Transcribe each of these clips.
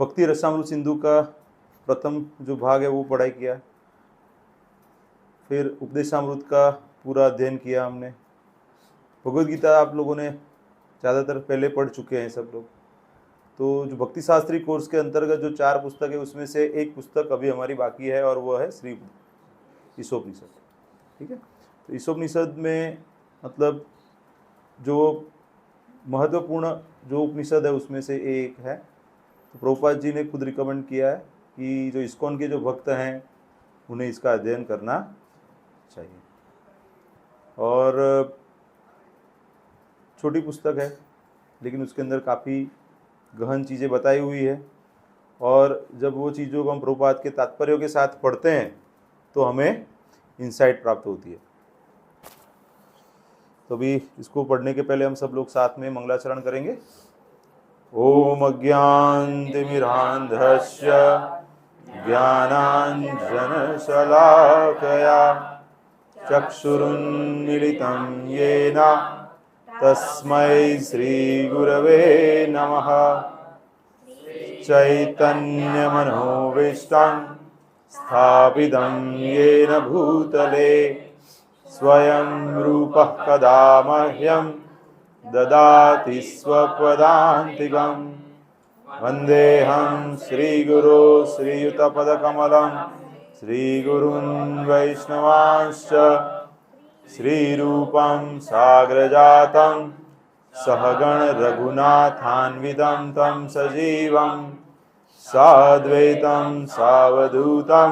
भक्ति रसामृत सिंधु का प्रथम जो भाग है वो पढ़ाई किया, फिर उपदेशामृत का पूरा अध्ययन किया हमने। भगवद गीता आप लोगों ने ज़्यादातर पहले पढ़ चुके हैं सब लोग। तो जो भक्ति शास्त्री कोर्स के अंतर्गत जो 4 पुस्तक है उसमें से एक पुस्तक अभी हमारी बाकी है और वो है श्री ईशोपनिषद। ठीक है, तो ईशोपनिषद में मतलब जो महत्वपूर्ण जो उपनिषद है उसमें से एक है। तो प्रभुपाद जी ने खुद रिकमेंड किया है कि जो इस्कॉन के जो भक्त हैं उन्हें इसका अध्ययन करना चाहिए। और छोटी पुस्तक है लेकिन उसके अंदर काफ़ी गहन चीज़ें बताई हुई है, और जब वो चीज़ों को हम प्रभुपाद के तात्पर्यों के साथ पढ़ते हैं तो हमें इंसाइट प्राप्त होती है। तो अभी इसको पढ़ने के पहले हम सब लोग साथ में मंगलाचरण करेंगे। ओम अज्ञानतिमिरान्धस्य ज्ञानाञ्जनशलाकया चक्षुरुन्मीलितं येन तस्मै श्रीगुरवे नमः। चैतन्यमनोभीष्टं स्थापितं येन भूतले स्वयं रूपः कदा मह्यं ददाति स्वपदान्तिकं। वन्देऽहं श्रीगुरो श्रीयुतपदकमलं श्रीगुरून् वैष्णवांश्च श्रीरूपं साग्रजातं सहगण रघुनाथान्वितं तं सजीवं साद्वैतं सावधूतं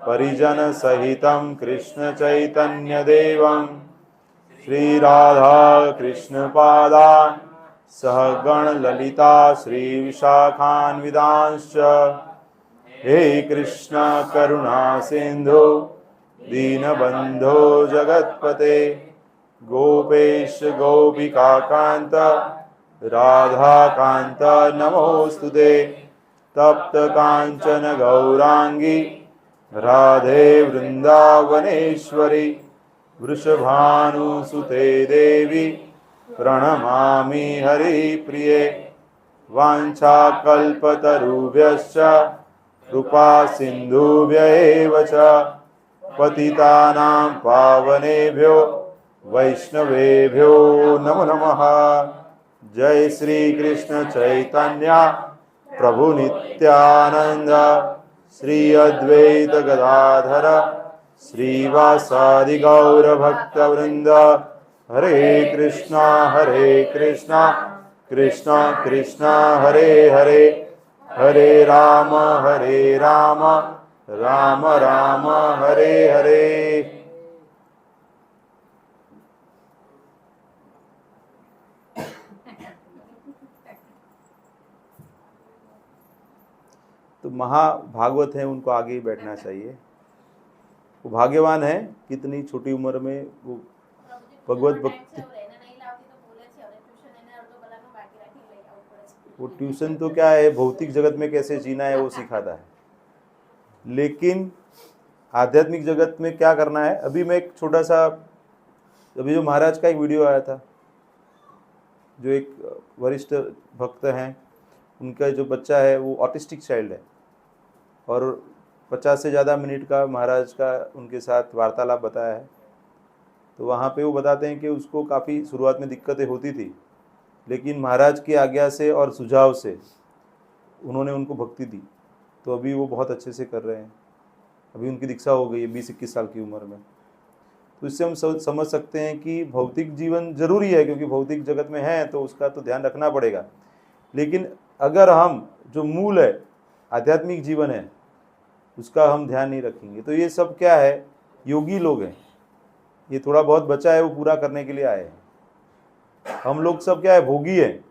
परिजनसहितं कृष्णचैतन्यदेवं श्रीराधा कृष्णपादान् सहगण ललिता श्रीविशाखान्वितांश्च। हे कृष्ण करुणा सिंधु दीनबंधो जगत्पते गोपेश गोपिकाकांत राधाकांत नमोस्तुते। तप्त कांचन गौरांगी राधे वृंदावनेश्वरी वृषभानुसुते देवी प्रणमामि हरिप्रिये। वाञ्छाकल्पतरुभ्यश्च कृपा सिन्धुभ्य एव च पतितानां पावनेभ्यो वैष्णवेभ्यो नमो नमः। जय श्री कृष्ण चैतन्य प्रभु नित्यानंद श्री अद्वैत गदाधर श्रीवासादि गौर भक्तवृंद। हरे कृष्णा कृष्णा कृष्णा हरे हरे, हरे राम राम राम हरे हरे। तो महाभागवत हैं उनको आगे ही बैठना चाहिए। वो भाग्यवान है कितनी छोटी उम्र में वो भगवत भक्ति। वो ट्यूशन तो क्या है, भौतिक जगत में कैसे जीना है वो सिखाता है, लेकिन आध्यात्मिक जगत में क्या करना है। अभी मैं एक छोटा सा, अभी जो महाराज का एक वीडियो आया था, जो एक वरिष्ठ भक्त हैं उनका जो बच्चा है वो ऑटिस्टिक चाइल्ड है, और 50 से ज़्यादा मिनट का महाराज का उनके साथ वार्तालाप बताया है। तो वहाँ पे वो बताते हैं कि उसको काफ़ी शुरुआत में दिक्कतें होती थी, लेकिन महाराज की आज्ञा से और सुझाव से उन्होंने उनको भक्ति दी, तो अभी वो बहुत अच्छे से कर रहे हैं। अभी उनकी दीक्षा हो गई है 20-21 साल की उम्र में। तो इससे हम समझ सकते हैं कि भौतिक जीवन जरूरी है, क्योंकि भौतिक जगत में है तो उसका तो ध्यान रखना पड़ेगा, लेकिन अगर हम जो मूल है आध्यात्मिक जीवन है उसका हम ध्यान नहीं रखेंगे तो ये सब क्या है, योगी लोग हैं। ये थोड़ा बहुत बचा है वो पूरा करने के लिए आए हैं। हम लोग सब क्या है, भोगी है।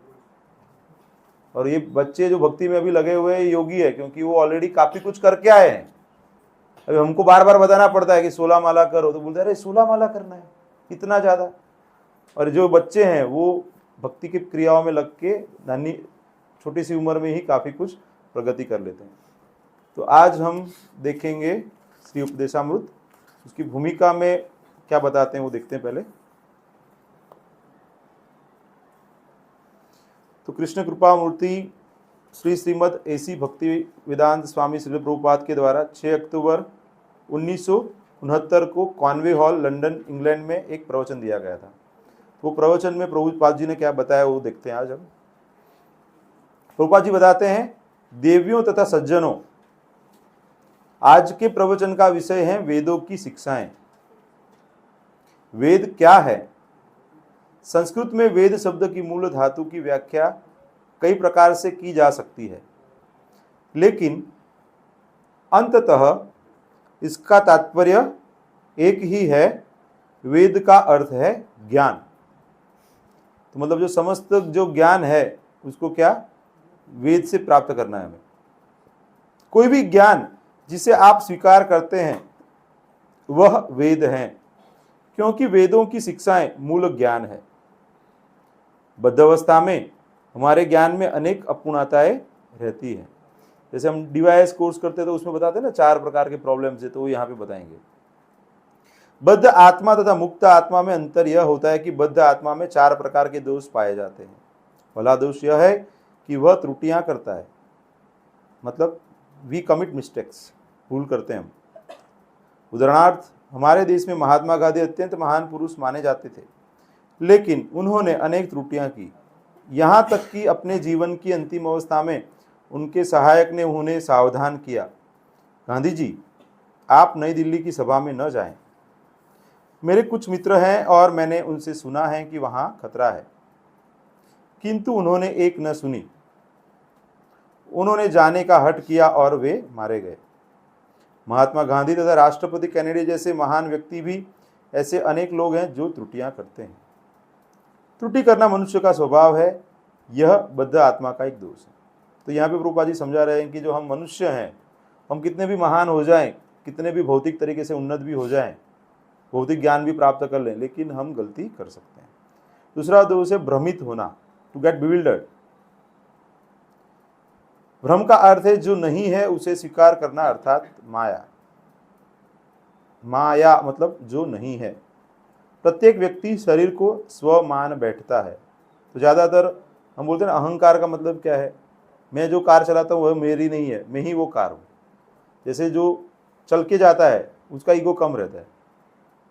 और ये बच्चे जो भक्ति में अभी लगे हुए हैं योगी है, क्योंकि वो ऑलरेडी काफी कुछ करके आए हैं। अभी हमको बार बार बताना पड़ता है कि 16 माला करो, तो बोलते अरे 16 माला करना है इतना ज्यादा। और जो बच्चे हैं वो भक्ति की क्रियाओं में लग के नानी छोटी सी उम्र में ही काफी कुछ प्रगति कर लेते हैं। तो आज हम देखेंगे श्री उपदेशामृत, उसकी भूमिका में क्या बताते हैं वो देखते हैं पहले। तो कृष्ण कृपा मूर्ति श्रीमद एसी भक्ति वेदांत स्वामी श्री प्रभुपाद के द्वारा 6 अक्टूबर 1969 को कॉन्वे हॉल लंदन इंग्लैंड में एक प्रवचन दिया गया था। वो प्रवचन में प्रभुपाद जी ने क्या बताया वो देखते हैं आज हम। प्रभुपाद जी बताते हैं, देवियों तथा सज्जनों, आज के प्रवचन का विषय है वेदों की शिक्षाएं। वेद क्या है? संस्कृत में वेद शब्द की मूल धातु की व्याख्या कई प्रकार से की जा सकती है, लेकिन अंततः इसका तात्पर्य एक ही है। वेद का अर्थ है ज्ञान। तो मतलब जो समस्त जो ज्ञान है उसको क्या वेद से प्राप्त करना है हमें। कोई भी ज्ञान जिसे आप स्वीकार करते हैं वह वेद है, क्योंकि वेदों की शिक्षाएं मूल ज्ञान है। बद्धावस्था में हमारे ज्ञान में अनेक अपूर्णताएं रहती है। जैसे हम DYS कोर्स करते हैं तो उसमें बताते हैं ना 4 प्रकार के प्रॉब्लम्स है, तो वो यहाँ पे बताएंगे। बद्ध आत्मा तथा मुक्त आत्मा में अंतर यह होता है कि बद्ध आत्मा में 4 प्रकार के दोष पाए जाते हैं। पहला दोष यह है कि वह त्रुटियां करता है, मतलब वी कमिट मिस्टेक्स, भूल करते हैं हम। उदाहरणार्थ, हमारे देश में महात्मा गांधी अत्यंत महान पुरुष माने जाते थे, लेकिन उन्होंने अनेक त्रुटियां की। यहाँ तक कि अपने जीवन की अंतिम अवस्था में उनके सहायक ने उन्हें सावधान किया, गांधी जी आप नई दिल्ली की सभा में न जाएं। मेरे कुछ मित्र हैं और मैंने उनसे सुना है कि वहां खतरा है, किंतु उन्होंने एक न सुनी। उन्होंने जाने का हठ किया और वे मारे गए। महात्मा गांधी तथा राष्ट्रपति कैनेडी जैसे महान व्यक्ति भी ऐसे अनेक लोग हैं जो त्रुटियां करते हैं। त्रुटि करना मनुष्य का स्वभाव है, यह बद्ध आत्मा का एक दोष है। तो यहाँ पे प्रभुपाद जी समझा रहे हैं कि जो हम मनुष्य हैं, हम कितने भी महान हो जाएं, कितने भी भौतिक तरीके से उन्नत भी हो जाएं, भौतिक ज्ञान भी प्राप्त कर लें, लेकिन हम गलती कर सकते हैं। दूसरा दोष है भ्रमित होना, टू गेट बिविल्डर्ड। भ्रम का अर्थ है जो नहीं है उसे स्वीकार करना, अर्थात माया। माया मतलब जो नहीं है। प्रत्येक व्यक्ति शरीर को स्व मान बैठता है। तो ज़्यादातर हम बोलते हैं ना, अहंकार का मतलब क्या है? मैं जो कार चलाता हूँ वह मेरी नहीं है, मैं ही वो कार हूँ। जैसे जो चल के जाता है उसका ईगो कम रहता है,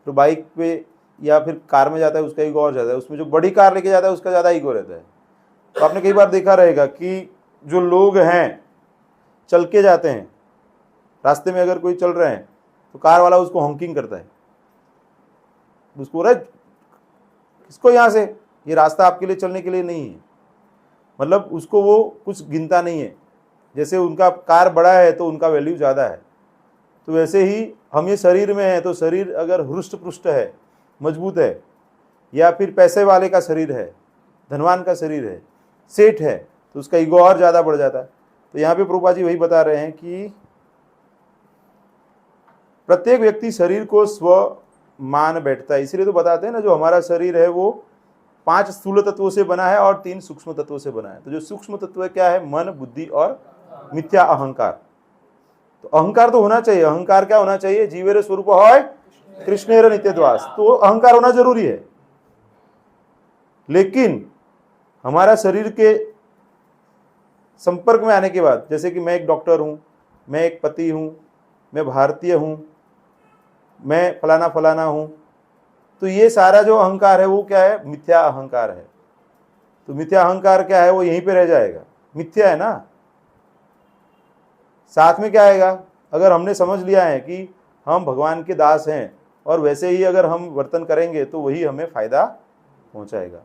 तो बाइक पे या फिर कार में जाता है उसका ईगो और ज़्यादा है। उसमें जो बड़ी कार लेके जाता है उसका ज़्यादा ईगो रहता है। तो आपने कई बार देखा रहेगा कि जो लोग हैं चल के जाते हैं, रास्ते में अगर कोई चल रहे हैं तो कार वाला उसको हॉकिंग करता है, उसको बोल रहा है किसको यहाँ से, ये रास्ता आपके लिए चलने के लिए नहीं है। मतलब उसको वो कुछ गिनता नहीं है। जैसे उनका कार बड़ा है तो उनका वैल्यू ज़्यादा है, तो वैसे ही हम ये शरीर में हैं, तो शरीर अगर हृष्ट पुष्ट है, मजबूत है, या फिर पैसे वाले का शरीर है, धनवान का शरीर है, सेठ है, तो उसका ईगो और ज़्यादा बढ़ जाता है। तो यहाँ पे प्रभुपाद जी वही बता रहे हैं कि प्रत्येक व्यक्ति शरीर को स्व मान बैठता है। इसीलिए तो बताते हैं ना, जो हमारा शरीर है वो 5 स्थूल तत्वों से बना है और 3 सूक्ष्म तत्वों से बना है। तो जो सूक्ष्म तत्व क्या है? मन, बुद्धि और मिथ्या अहंकार। तो अहंकार तो होना चाहिए। अहंकार क्या होना चाहिए? जीवेर स्वरूप होय कृष्णेर नित्यद्वास। तो अहंकार होना जरूरी है। लेकिन हमारा शरीर के संपर्क में आने के बाद, जैसे कि मैं एक डॉक्टर हूं, मैं एक पति हूं, मैं भारतीय हूं, मैं फलाना फलाना हूं, तो ये सारा जो अहंकार है वो क्या है? मिथ्या अहंकार है। तो मिथ्या अहंकार क्या है? वो यहीं पे रह जाएगा, मिथ्या है ना। साथ में क्या आएगा? अगर हमने समझ लिया है कि हम भगवान के दास हैं और वैसे ही अगर हम वर्तन करेंगे तो वही हमें फायदा पहुंचाएगा।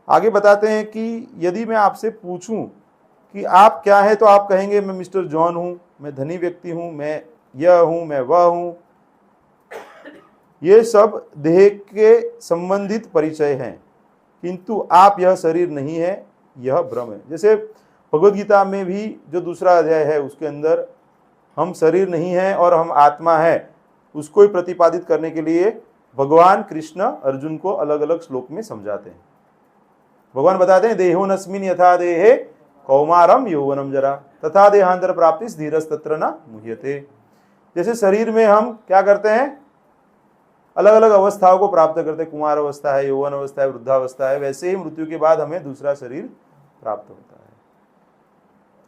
आगे बताते हैं कि यदि मैं आपसे पूछूं कि आप क्या हैं, तो आप कहेंगे मैं मिस्टर जॉन हूं, मैं धनी व्यक्ति हूं, मैं यह हूं, मैं वह हूं। ये सब देह के संबंधित परिचय हैं, किंतु आप यह शरीर नहीं है, यह भ्रम है। जैसे भगवद गीता में भी जो दूसरा अध्याय है उसके अंदर हम शरीर नहीं है और हम आत्मा है, उसको ही प्रतिपादित करने के लिए भगवान कृष्ण अर्जुन को अलग अलग श्लोक में समझाते हैं। भगवान बताते हैं देहोनस्मिन् यथा देहे कौमारम यौवनम जरा तथा देहांतर प्राप्ति धीरस तत्र न मुह्यते। जैसे शरीर में हम क्या करते हैं? अलग अलग अवस्थाओं को प्राप्त करते हैं। कुमार अवस्था है, यौवन अवस्था है, वृद्धावस्था है। वैसे ही मृत्यु के बाद हमें दूसरा शरीर प्राप्त होता है।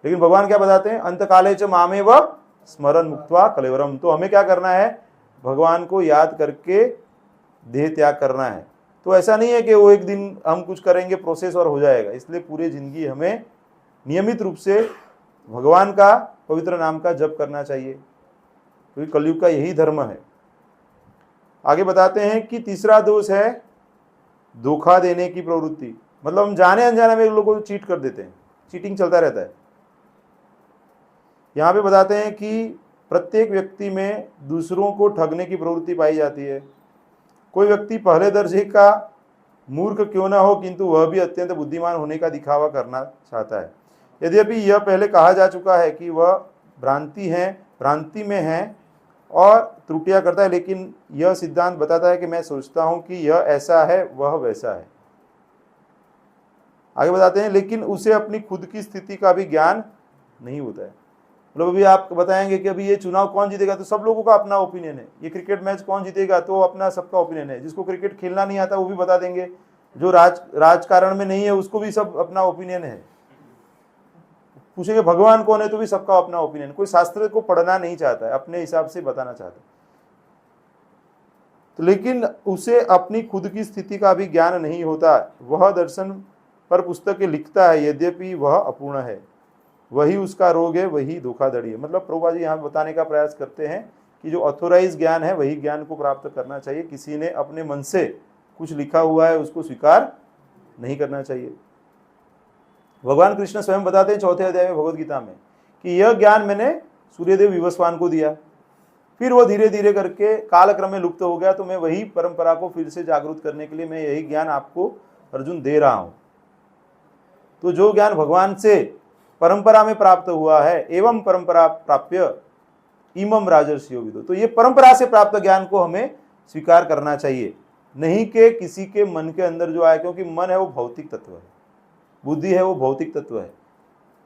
लेकिन भगवान क्या बताते हैं, अंतकाले च मामेव स्मरण मुक्त्वा कलेवरम। तो हमें क्या करना है, भगवान को याद करके देह त्याग करना है। तो ऐसा नहीं है कि वो एक दिन हम कुछ करेंगे प्रोसेस और हो जाएगा, इसलिए पूरी जिंदगी हमें नियमित रूप से भगवान का पवित्र नाम का जप करना चाहिए, क्योंकि कलयुग का यही धर्म है। आगे बताते हैं कि तीसरा दोष है धोखा देने की प्रवृत्ति। मतलब हम जाने अनजाने में लोगों को चीट कर देते हैं, चीटिंग चलता रहता है। यहाँ पे बताते हैं कि प्रत्येक व्यक्ति में दूसरों को ठगने की प्रवृत्ति पाई जाती है। कोई व्यक्ति पहले दर्जे का मूर्ख क्यों ना हो, किंतु वह भी अत्यंत बुद्धिमान होने का दिखावा करना चाहता है। यद्यपि यह पहले कहा जा चुका है कि वह भ्रांति में है और त्रुटियां करता है, लेकिन यह सिद्धांत बताता है कि मैं सोचता हूं कि यह ऐसा है, वह वैसा है। आगे बताते हैं, लेकिन उसे अपनी खुद की स्थिति का भी ज्ञान नहीं होता है। मतलब अभी आप बताएंगे कि अभी ये चुनाव कौन जीतेगा, तो सब लोगों का अपना ओपिनियन है। ये क्रिकेट मैच कौन जीतेगा, तो अपना सबका ओपिनियन है। जिसको क्रिकेट खेलना नहीं आता वो भी बता देंगे, जो राजकारण में नहीं है उसको भी सब अपना ओपिनियन है। पूछेंगे भगवान कौन है, तो भी सबका अपना ओपिनियन। कोई शास्त्र को पढ़ना नहीं चाहता है, अपने हिसाब से बताना चाहता है। तो लेकिन उसे अपनी खुद की स्थिति का भी ज्ञान नहीं होता। वह दर्शन पर पुस्तकें लिखता है, यद्यपि वह अपूर्ण है। वही उसका रोग है, वही धोखाधड़ी है। मतलब प्रभुपाद जी यहाँ बताने का प्रयास करते हैं कि जो ऑथोराइज ज्ञान है वही ज्ञान को प्राप्त करना चाहिए। किसी ने अपने मन से कुछ लिखा हुआ है उसको स्वीकार नहीं करना चाहिए। भगवान कृष्ण स्वयं बताते हैं 4थे अध्याय में भगवद गीता में कि यह ज्ञान मैंने सूर्यदेव विवस्वान को दिया, फिर वो धीरे धीरे करके कालक्रम में लुप्त हो गया, तो मैं वही परंपरा को फिर से जागृत करने के लिए मैं यही ज्ञान आपको अर्जुन दे रहा हूं। तो जो ज्ञान भगवान से परंपरा में प्राप्त हुआ है, एवं परंपरा प्राप्य इमम राजर्षियो विदो, तो ये परंपरा से प्राप्त ज्ञान को हमें स्वीकार करना चाहिए, नहीं कि किसी के मन के अंदर जो आए। क्योंकि मन है वो भौतिक तत्व है, बुद्धि है वो भौतिक तत्व है,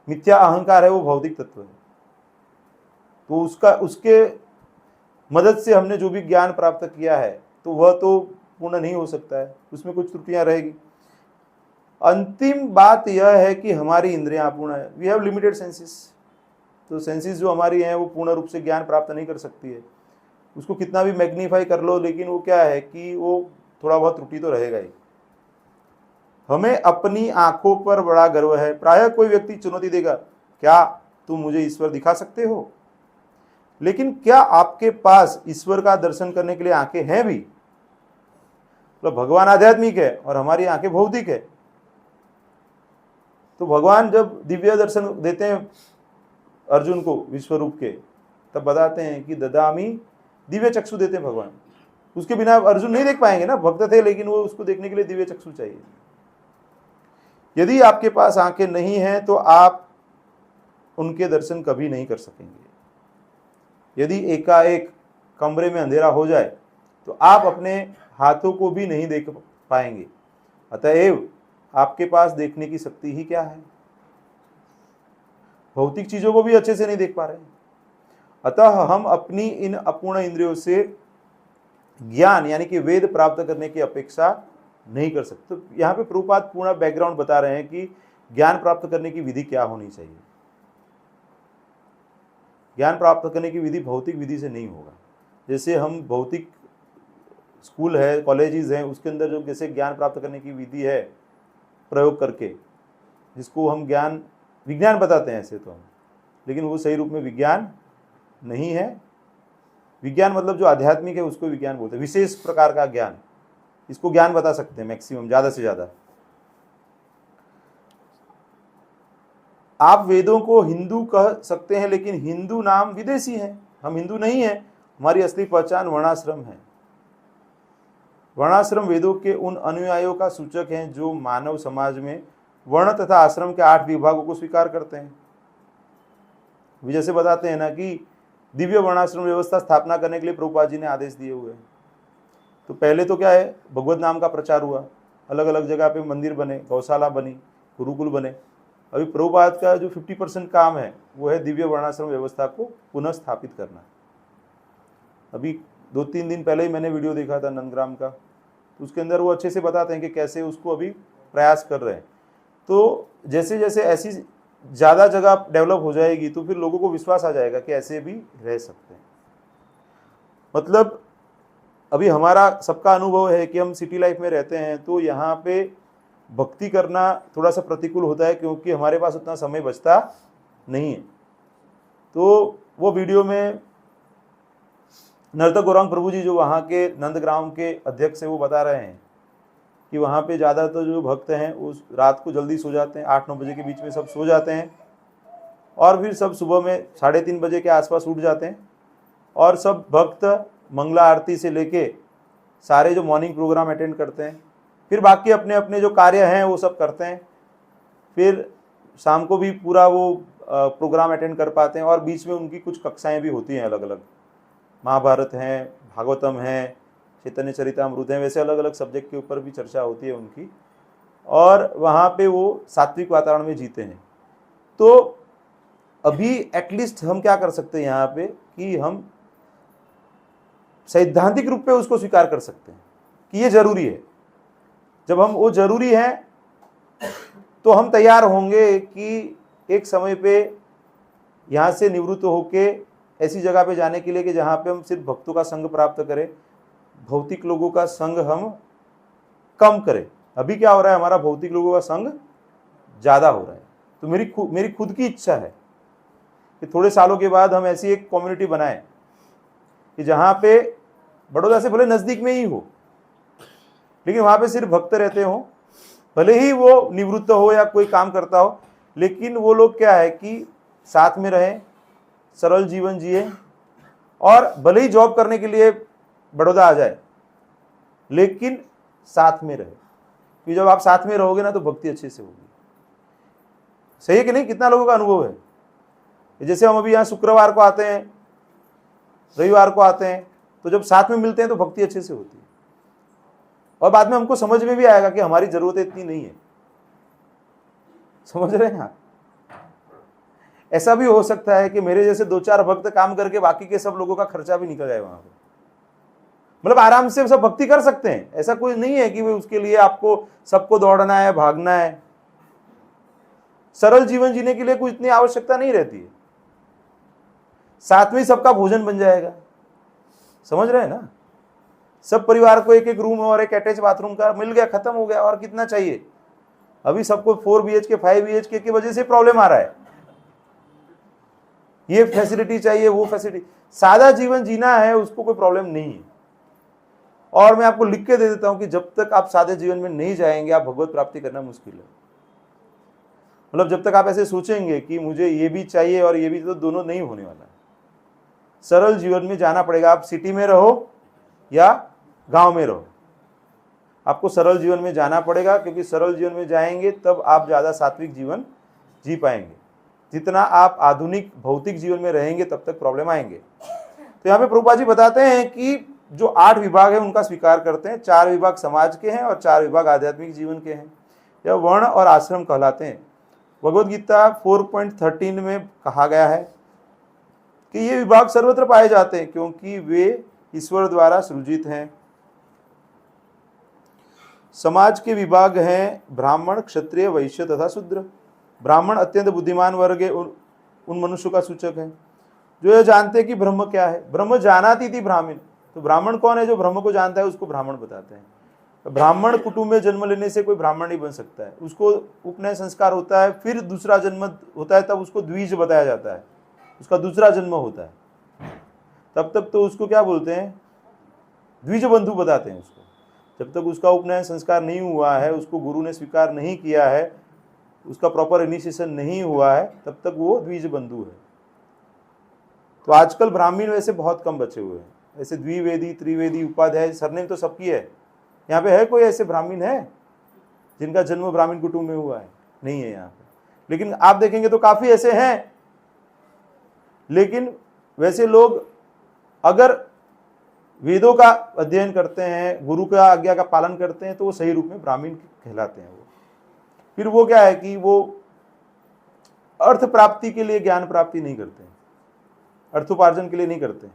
मिथ्या अहंकार है वो भौतिक तत्व है। तो उसके मदद से हमने जो भी ज्ञान प्राप्त किया है तो वह तो पूर्ण नहीं हो सकता है, उसमें कुछ त्रुटियां रहेगी। अंतिम बात यह है कि हमारी इंद्रियां अपूर्ण है। We have limited senses. तो सेंसेस जो हमारी हैं वो पूर्ण रूप से ज्ञान प्राप्त नहीं कर सकती है। उसको कितना भी मैग्नीफाई कर लो, लेकिन वो क्या है कि वो थोड़ा बहुत त्रुटि तो रहेगा ही। हमें अपनी आंखों पर बड़ा गर्व है। प्रायः कोई व्यक्ति चुनौती देगा, क्या तुम मुझे ईश्वर दिखा सकते हो? लेकिन क्या आपके पास ईश्वर का दर्शन करने के लिए आंखें हैं भी? तो भगवान आध्यात्मिक है और हमारी आंखें भौतिक है। तो भगवान जब दिव्य दर्शन देते हैं अर्जुन को विश्वरूप के, तब बताते हैं कि ददामी दिव्य चक्षु देते हैं भगवान। उसके बिना अर्जुन नहीं देख पाएंगे ना, भक्त थे लेकिन वो उसको देखने के लिए दिव्य चक्षु चाहिए। यदि आपके पास आंखें नहीं हैं तो आप उनके दर्शन कभी नहीं कर सकेंगे। यदि एकाएक कमरे में अंधेरा हो जाए तो आप अपने हाथों को भी नहीं देख पाएंगे। अतएव आपके पास देखने की शक्ति ही क्या है? भौतिक चीजों को भी अच्छे से नहीं देख पा रहे। अतः हम अपनी इन अपूर्ण इंद्रियों से ज्ञान यानी कि वेद प्राप्त करने की अपेक्षा नहीं कर सकते। तो यहाँ पे प्रभुपाद पूर्ण बैकग्राउंड बता रहे हैं कि ज्ञान प्राप्त करने की विधि क्या होनी चाहिए। ज्ञान प्राप्त करने की विधि भौतिक विधि से नहीं होगा। जैसे हम भौतिक स्कूल है, कॉलेजेस हैं, उसके अंदर जो जैसे ज्ञान प्राप्त करने की विधि है प्रयोग करके, जिसको हम विज्ञान बताते हैं ऐसे तो हम, लेकिन वो सही रूप में विज्ञान नहीं है। विज्ञान मतलब जो आध्यात्मिक है उसको विज्ञान बोलते हैं, विशेष प्रकार का ज्ञान। इसको ज्ञान बता सकते हैं मैक्सिमम, ज्यादा से ज्यादा। आप वेदों को हिंदू कह सकते हैं, लेकिन हिंदू नाम विदेशी है। हम हिंदू नहीं है, हमारी असली पहचान वर्णाश्रम है। वर्णाश्रम वेदों के उन अनुयायियों का सूचक हैं जो मानव समाज में वर्ण तथा आश्रम के 8 विभागों को स्वीकार करते हैं। वे जैसे बताते हैं ना कि दिव्य वर्णाश्रम व्यवस्था स्थापना करने के लिए प्रभुपाद जी ने आदेश दिए हुए हैं। तो पहले तो क्या है, भगवत नाम का प्रचार हुआ, अलग अलग जगह पे मंदिर बने, गौशाला बनी, गुरुकुल बने। अभी प्रभुपाद का जो 50% काम है वो है दिव्य वर्णाश्रम व्यवस्था को पुनः स्थापित करना। अभी 2-3 दिन पहले ही मैंने वीडियो देखा था नंदग्राम का, तो उसके अंदर वो अच्छे से बताते हैं कि कैसे उसको अभी प्रयास कर रहे हैं। तो जैसे जैसे ऐसी ज़्यादा जगह डेवलप हो जाएगी तो फिर लोगों को विश्वास आ जाएगा कि ऐसे भी रह सकते हैं। मतलब अभी हमारा सबका अनुभव है कि हम सिटी लाइफ में रहते हैं तो यहाँ पे भक्ति करना थोड़ा सा प्रतिकूल होता है, क्योंकि हमारे पास उतना समय बचता नहीं है। तो वो वीडियो में नर्तक गौरांग प्रभु जी जो वहाँ के नंदग्राम के अध्यक्ष हैं वो बता रहे हैं कि वहाँ पे ज़्यादातर जो भक्त हैं उस रात को जल्दी सो जाते हैं, 8-9 बजे के बीच में सब सो जाते हैं और फिर सब सुबह में 3:30 बजे के आसपास उठ जाते हैं और सब भक्त मंगला आरती से लेके सारे जो मॉर्निंग प्रोग्राम अटेंड करते हैं, फिर बाकी अपने अपने जो कार्य हैं वो सब करते हैं, फिर शाम को भी पूरा वो प्रोग्राम अटेंड कर पाते हैं और बीच में उनकी कुछ कक्षाएं भी होती हैं अलग अलग, महाभारत हैं, भागवतम हैं, चैतन्य चरितामृत हैं, वैसे अलग अलग सब्जेक्ट के ऊपर भी चर्चा होती है उनकी, और वहाँ पे वो सात्विक वातावरण में जीते हैं। तो अभी एटलीस्ट हम क्या कर सकते हैं यहाँ पे कि हम सैद्धांतिक रूप पे उसको स्वीकार कर सकते हैं कि ये जरूरी है। जब हम वो जरूरी है तो हम तैयार होंगे कि एक समय पे यहाँ से निवृत्त होके ऐसी जगह पे जाने के लिए कि जहाँ पे हम सिर्फ भक्तों का संग प्राप्त करें, भौतिक लोगों का संग हम कम करें। अभी क्या हो रहा है, हमारा भौतिक लोगों का संग ज़्यादा हो रहा है। तो मेरी खुद की इच्छा है कि थोड़े सालों के बाद हम ऐसी एक कम्युनिटी बनाएं कि जहाँ पे बड़ौदा से भले नज़दीक में ही हो लेकिन वहाँ पे सिर्फ भक्त रहते हो, भले ही वो निवृत्त हो या कोई काम करता हो, लेकिन वो लोग क्या है कि साथ में रहें, सरल जीवन जिए, और भले ही जॉब करने के लिए बड़ौदा आ जाए लेकिन साथ में रहे, क्योंकि जब आप साथ में रहोगे ना तो भक्ति अच्छे से होगी। सही है कि नहीं? कितना लोगों का अनुभव है? जैसे हम अभी यहाँ शुक्रवार को आते हैं, रविवार को आते हैं, तो जब साथ में मिलते हैं तो भक्ति अच्छे से होती है और बाद में हमको समझ में भी आएगा कि हमारी जरूरत इतनी नहीं है। समझ रहे हैं आप? ऐसा भी हो सकता है कि मेरे जैसे 2-4 भक्त काम करके बाकी के सब लोगों का खर्चा भी निकल जाए वहां पे। मतलब आराम से सब भक्ति कर सकते हैं, ऐसा कोई नहीं है कि उसके लिए आपको सबको दौड़ना है, भागना है। सरल जीवन जीने के लिए कोई इतनी आवश्यकता नहीं रहती है, साथ में ही सबका भोजन बन जाएगा। समझ रहे हैं ना? सब परिवार को एक एक रूम और एक अटैच बाथरूम का मिल गया, खत्म हो गया, और कितना चाहिए? अभी सबको 4 BHK 5 BHK की वजह से प्रॉब्लम आ रहा है, ये फैसिलिटी चाहिए, वो फैसिलिटी। सादा जीवन जीना है उसको कोई प्रॉब्लम नहीं है। और मैं आपको लिख के दे देता हूं कि जब तक आप सादे जीवन में नहीं जाएंगे आप भगवत प्राप्ति करना मुश्किल है। मतलब जब तक आप ऐसे सोचेंगे कि मुझे ये भी चाहिए और ये भी, तो दोनों नहीं होने वाला है। सरल जीवन में जाना पड़ेगा। आप सिटी में रहो या गांव में रहो, आपको सरल जीवन में जाना पड़ेगा, क्योंकि सरल जीवन में जाएंगे तब आप ज़्यादा सात्विक जीवन जी पाएंगे। जितना आप आधुनिक भौतिक जीवन में रहेंगे तब तक प्रॉब्लम आएंगे। तो यहाँ पे प्रभुपाद जी बताते हैं कि जो 8 विभाग है उनका स्वीकार करते हैं। 4 विभाग समाज के हैं और 4 विभाग आध्यात्मिक जीवन के हैं। यह वर्ण और आश्रम कहलाते हैं। भगवद गीता 4.13 में कहा गया है कि ये विभाग सर्वत्र पाए जाते हैं क्योंकि वे ईश्वर द्वारा सृजित हैं। समाज के विभाग हैं ब्राह्मण, क्षत्रिय, वैश्य तथा शूद्र। ब्राह्मण अत्यंत बुद्धिमान वर्ग है, उन मनुष्यों का सूचक है जो ये जानते हैं कि ब्रह्म क्या है। ब्रह्म जानाती थी ब्राह्मण। तो ब्राह्मण कौन है? जो ब्रह्म को जानता है उसको ब्राह्मण बताते हैं। ब्राह्मण कुटुंब में जन्म लेने से कोई ब्राह्मण नहीं बन सकता है, उसको उपनयन संस्कार होता है, फिर दूसरा जन्म होता है, तब उसको द्विज बताया जाता है, उसका दूसरा जन्म होता है। तब तक तो उसको क्या बोलते हैं? द्विज बंधु बताते हैं उसको। जब तक उसका उपनयन संस्कार नहीं हुआ है, उसको गुरु ने स्वीकार नहीं किया है, उसका प्रॉपर इनिशिएशन नहीं हुआ है, तब तक वो द्विज बंधु है। तो आजकल ब्राह्मण वैसे बहुत कम बचे हुए हैं। ऐसे द्विवेदी, त्रिवेदी, उपाध्याय सरनेम तो सबकी है। यहाँ पे है कोई ऐसे ब्राह्मण है जिनका जन्म ब्राह्मण कुटुंब में हुआ है? नहीं है यहाँ पे। लेकिन आप देखेंगे तो काफी ऐसे हैं। लेकिन वैसे लोग अगर वेदों का अध्ययन करते हैं, गुरु का आज्ञा का पालन करते हैं, तो वो सही रूप में ब्राह्मण कहलाते हैं। वो फिर वो क्या है कि वो अर्थ प्राप्ति के लिए ज्ञान प्राप्ति नहीं करते हैं, अर्थोपार्जन के लिए नहीं करते हैं,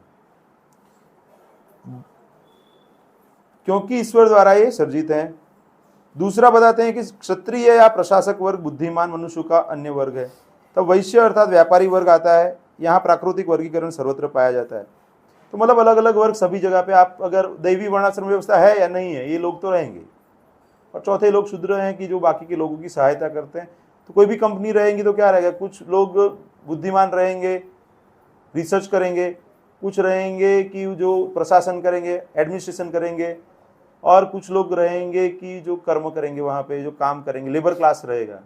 क्योंकि ईश्वर द्वारा ये सर्जित है। दूसरा बताते हैं कि क्षत्रिय या प्रशासक वर्ग बुद्धिमान मनुष्यों का अन्य वर्ग है। तब वैश्य अर्थात व्यापारी वर्ग आता है। यहाँ प्राकृतिक वर्गीकरण सर्वत्र पाया जाता है। तो मतलब अलग अलग वर्ग सभी जगह पे, आप अगर दैवी वर्णाश्रम व्यवस्था है या नहीं है, ये लोग तो रहेंगे। और चौथे लोग शूद्र हैं कि जो बाकी के लोगों की सहायता करते हैं। तो कोई भी कंपनी रहेंगी तो क्या रहेगा, कुछ लोग बुद्धिमान रहेंगे, रिसर्च करेंगे, कुछ रहेंगे कि जो प्रशासन करेंगे, एडमिनिस्ट्रेशन करेंगे, और कुछ लोग रहेंगे कि जो कर्म करेंगे, वहाँ पे जो काम करेंगे, लेबर क्लास रहेगा।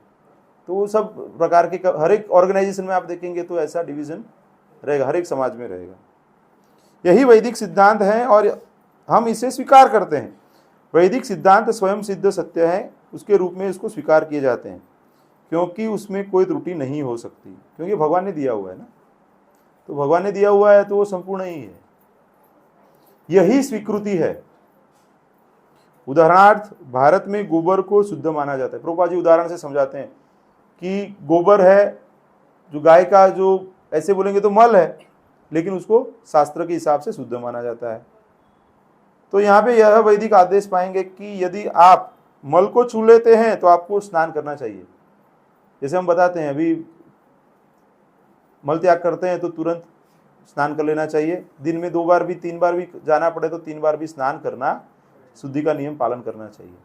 तो वो सब प्रकार के हर एक ऑर्गेनाइजेशन में आप देखेंगे तो ऐसा डिवीजन रहेगा, हर एक समाज में रहेगा। यही वैदिक सिद्धांत है और हम इसे स्वीकार करते हैं। वैदिक सिद्धांत स्वयं सिद्ध सत्य है, उसके रूप में इसको स्वीकार किए जाते हैं, क्योंकि उसमें कोई त्रुटि नहीं हो सकती, क्योंकि भगवान ने दिया हुआ है ना। तो भगवान ने दिया हुआ है तो वो संपूर्ण ही है, यही स्वीकृति है। उदाहरणार्थ भारत में गोबर को शुद्ध माना जाता है। प्रभुपाद जी उदाहरण से समझाते हैं कि गोबर है जो गाय का, जो ऐसे बोलेंगे तो मल है, लेकिन उसको शास्त्र के हिसाब से शुद्ध माना जाता है। तो यहाँ पे यह वैदिक आदेश पाएंगे कि यदि आप मल को छू लेते हैं तो आपको स्नान करना चाहिए। जैसे हम बताते हैं, अभी मल त्याग करते हैं तो तुरंत स्नान कर लेना चाहिए। दिन में 2 बार भी 3 बार भी जाना पड़े तो 3 बार भी स्नान करना, शुद्धि का नियम पालन करना चाहिए।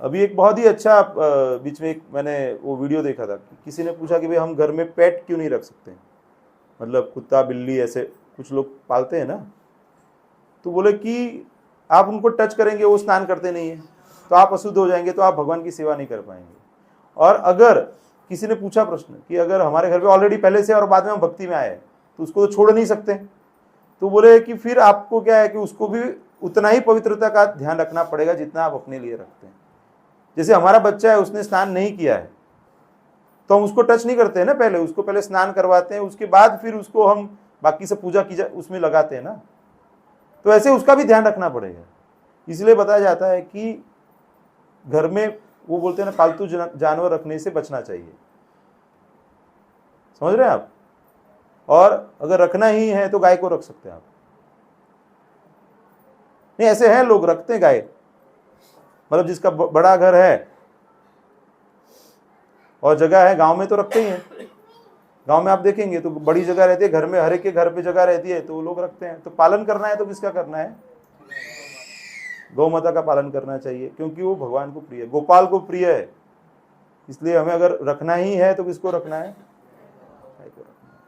अभी एक बहुत ही अच्छा बीच में एक मैंने वो वीडियो देखा था, किसी ने पूछा कि भाई हम घर में पेट क्यों नहीं रख सकते, मतलब कुत्ता बिल्ली ऐसे कुछ लोग पालते हैं ना। तो बोले कि आप उनको टच करेंगे, वो स्नान करते नहीं है, तो आप अशुद्ध हो जाएंगे, तो आप भगवान की सेवा नहीं कर पाएंगे। और अगर किसी ने पूछा प्रश्न कि अगर हमारे घर पे ऑलरेडी पहले से और बाद में हम भक्ति में आए तो उसको तो छोड़ नहीं सकते, तो बोले कि फिर आपको क्या है कि उसको भी उतना ही पवित्रता का ध्यान रखना पड़ेगा जितना आप अपने लिए रखते हैं। जैसे हमारा बच्चा है, उसने स्नान नहीं किया है तो हम उसको टच नहीं करते हैं ना, पहले उसको पहले स्नान करवाते हैं, उसके बाद फिर उसको हम बाकी से पूजा की उसमें लगाते हैं ना। तो ऐसे उसका भी ध्यान रखना पड़ेगा। इसलिए बताया जाता है कि घर में वो बोलते हैं ना, पालतू जानवर रखने से बचना चाहिए। समझ रहे हैं आप? और अगर रखना ही है तो गाय को रख सकते हैं आप। नहीं, ऐसे हैं लोग रखते हैं गाय, मतलब जिसका बड़ा घर है और जगह है, गांव में तो रखते ही हैं। गांव में आप देखेंगे तो बड़ी जगह रहती है, घर में हर एक के घर पे जगह रहती है, तो वो लोग रखते हैं। तो पालन करना है तो किसका करना है? गौ माता का पालन करना चाहिए, क्योंकि वो भगवान को प्रिय है, गोपाल को प्रिय है। इसलिए हमें अगर रखना ही है तो किसको रखना है? गाय को रखना है।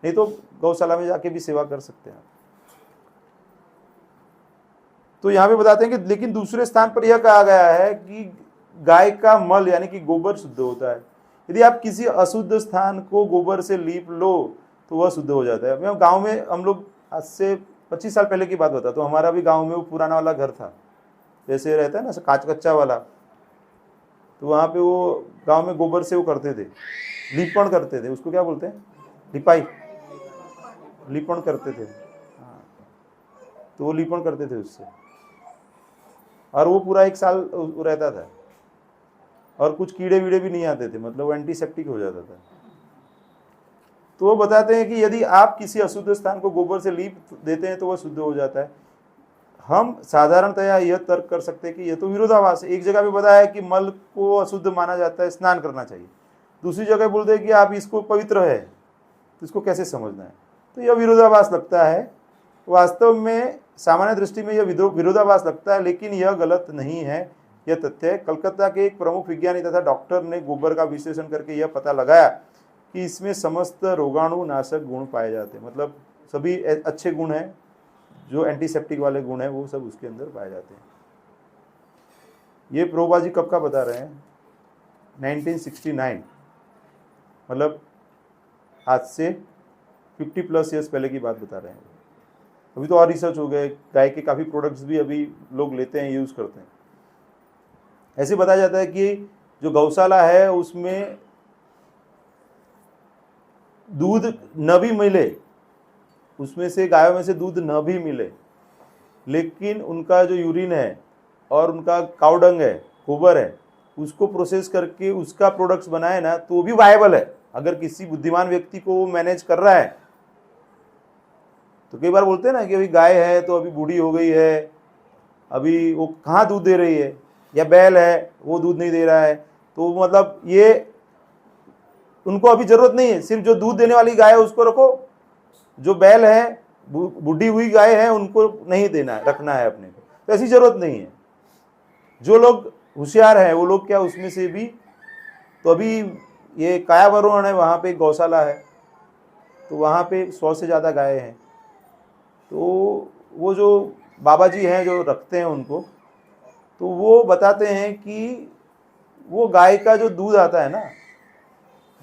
नहीं तो गौशाला में जाके भी सेवा कर सकते हैं। तो यहाँ पे बताते हैं कि लेकिन दूसरे स्थान पर यह कहा गया है कि गाय का मल यानी कि गोबर शुद्ध होता है। यदि आप किसी अशुद्ध स्थान को गोबर से लीप लो तो वह शुद्ध हो जाता है। मैं गांव में, हम लोग आज से 25 साल पहले की बात बता, तो हमारा भी गांव में वो पुराना वाला घर था, जैसे रहता है ना कांच कच्चा वाला। तो वहाँ पे वो गांव में गोबर से वो करते थे, लीपण करते थे, उसको क्या बोलते हैं? लिपाई, लीपण करते थे। हाँ, तो वो लीपण करते थे उससे, और वो पूरा 1 साल रहता था, और कुछ कीड़े वीड़े भी नहीं आते थे, मतलब वो एंटीसेप्टिक हो जाता था। तो वो बताते हैं कि यदि आप किसी अशुद्ध स्थान को गोबर से लीप देते हैं तो वह शुद्ध हो जाता है। हम साधारणतया यह तर्क कर सकते हैं कि यह तो विरोधाभास है। एक जगह पे बताया है कि मल को अशुद्ध माना जाता है, स्नान करना चाहिए, दूसरी जगह बोलते हैं कि आप इसको पवित्र है, तो इसको कैसे समझना है? तो यह विरोधाभास लगता है। वास्तव में सामान्य दृष्टि में यह विरोधाभास लगता है, लेकिन यह गलत नहीं है, यह तथ्य है। कलकत्ता के एक प्रमुख विज्ञानी तथा डॉक्टर ने गोबर का विश्लेषण करके यह पता लगाया कि इसमें समस्त रोगाणु नाशक गुण पाए जाते हैं, मतलब सभी अच्छे गुण हैं, जो एंटीसेप्टिक वाले गुण हैं वो सब उसके अंदर पाए जाते हैं। ये प्रभुपाद जी कब का बता रहे हैं? 1969, मतलब आज से 50+ ईयर्स पहले की बात बता रहे हैं। अभी तो और रिसर्च हो गए, गाय के काफ़ी प्रोडक्ट्स भी अभी लोग लेते हैं, यूज़ करते हैं। ऐसे बताया जाता है कि जो गौशाला है उसमें दूध न भी मिले, उसमें से गायों में से दूध न भी मिले, लेकिन उनका जो यूरिन है और उनका काउडंग है, गोबर है, उसको प्रोसेस करके उसका प्रोडक्ट्स बनाए ना, तो भी वायबल है। अगर किसी बुद्धिमान व्यक्ति को वो मैनेज कर रहा है तो कई बार बोलते हैं ना कि अभी गाय है तो अभी बूढ़ी हो गई है, अभी वो कहाँ दूध दे रही है, या बैल है वो दूध नहीं दे रहा है, तो मतलब ये उनको अभी जरूरत नहीं है, सिर्फ जो दूध देने वाली गाय है उसको रखो, जो बैल है, बुढ़ी हुई गाय है, उनको नहीं देना है, रखना है अपने को, तो ऐसी जरूरत नहीं है। जो लोग होशियार हैं वो लोग क्या उसमें से भी, तो अभी ये कायावरुण है, वहाँ पे एक गौशाला है, तो वहाँ पे 100 से ज़्यादा गाय हैं। तो वो जो बाबा जी हैं जो रखते हैं उनको, तो वो बताते हैं कि वो गाय का जो दूध आता है ना,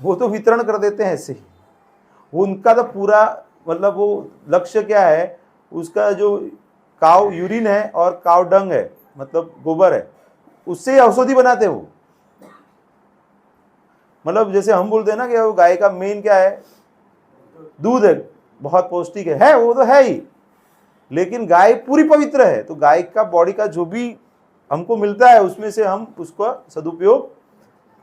वो तो वितरण कर देते हैं ऐसे ही। उनका तो पूरा मतलब वो लक्ष्य क्या है, उसका जो काव यूरिन है और काव डंग है, मतलब गोबर है, उससे औषधि बनाते हैं वो। मतलब जैसे हम बोलते हैं ना कि वो गाय का मेन क्या है, दूध है, बहुत पौष्टिक है वो तो है ही, लेकिन गाय पूरी पवित्र है, तो गाय का बॉडी का जो भी हमको मिलता है उसमें से हम उसका सदुपयोग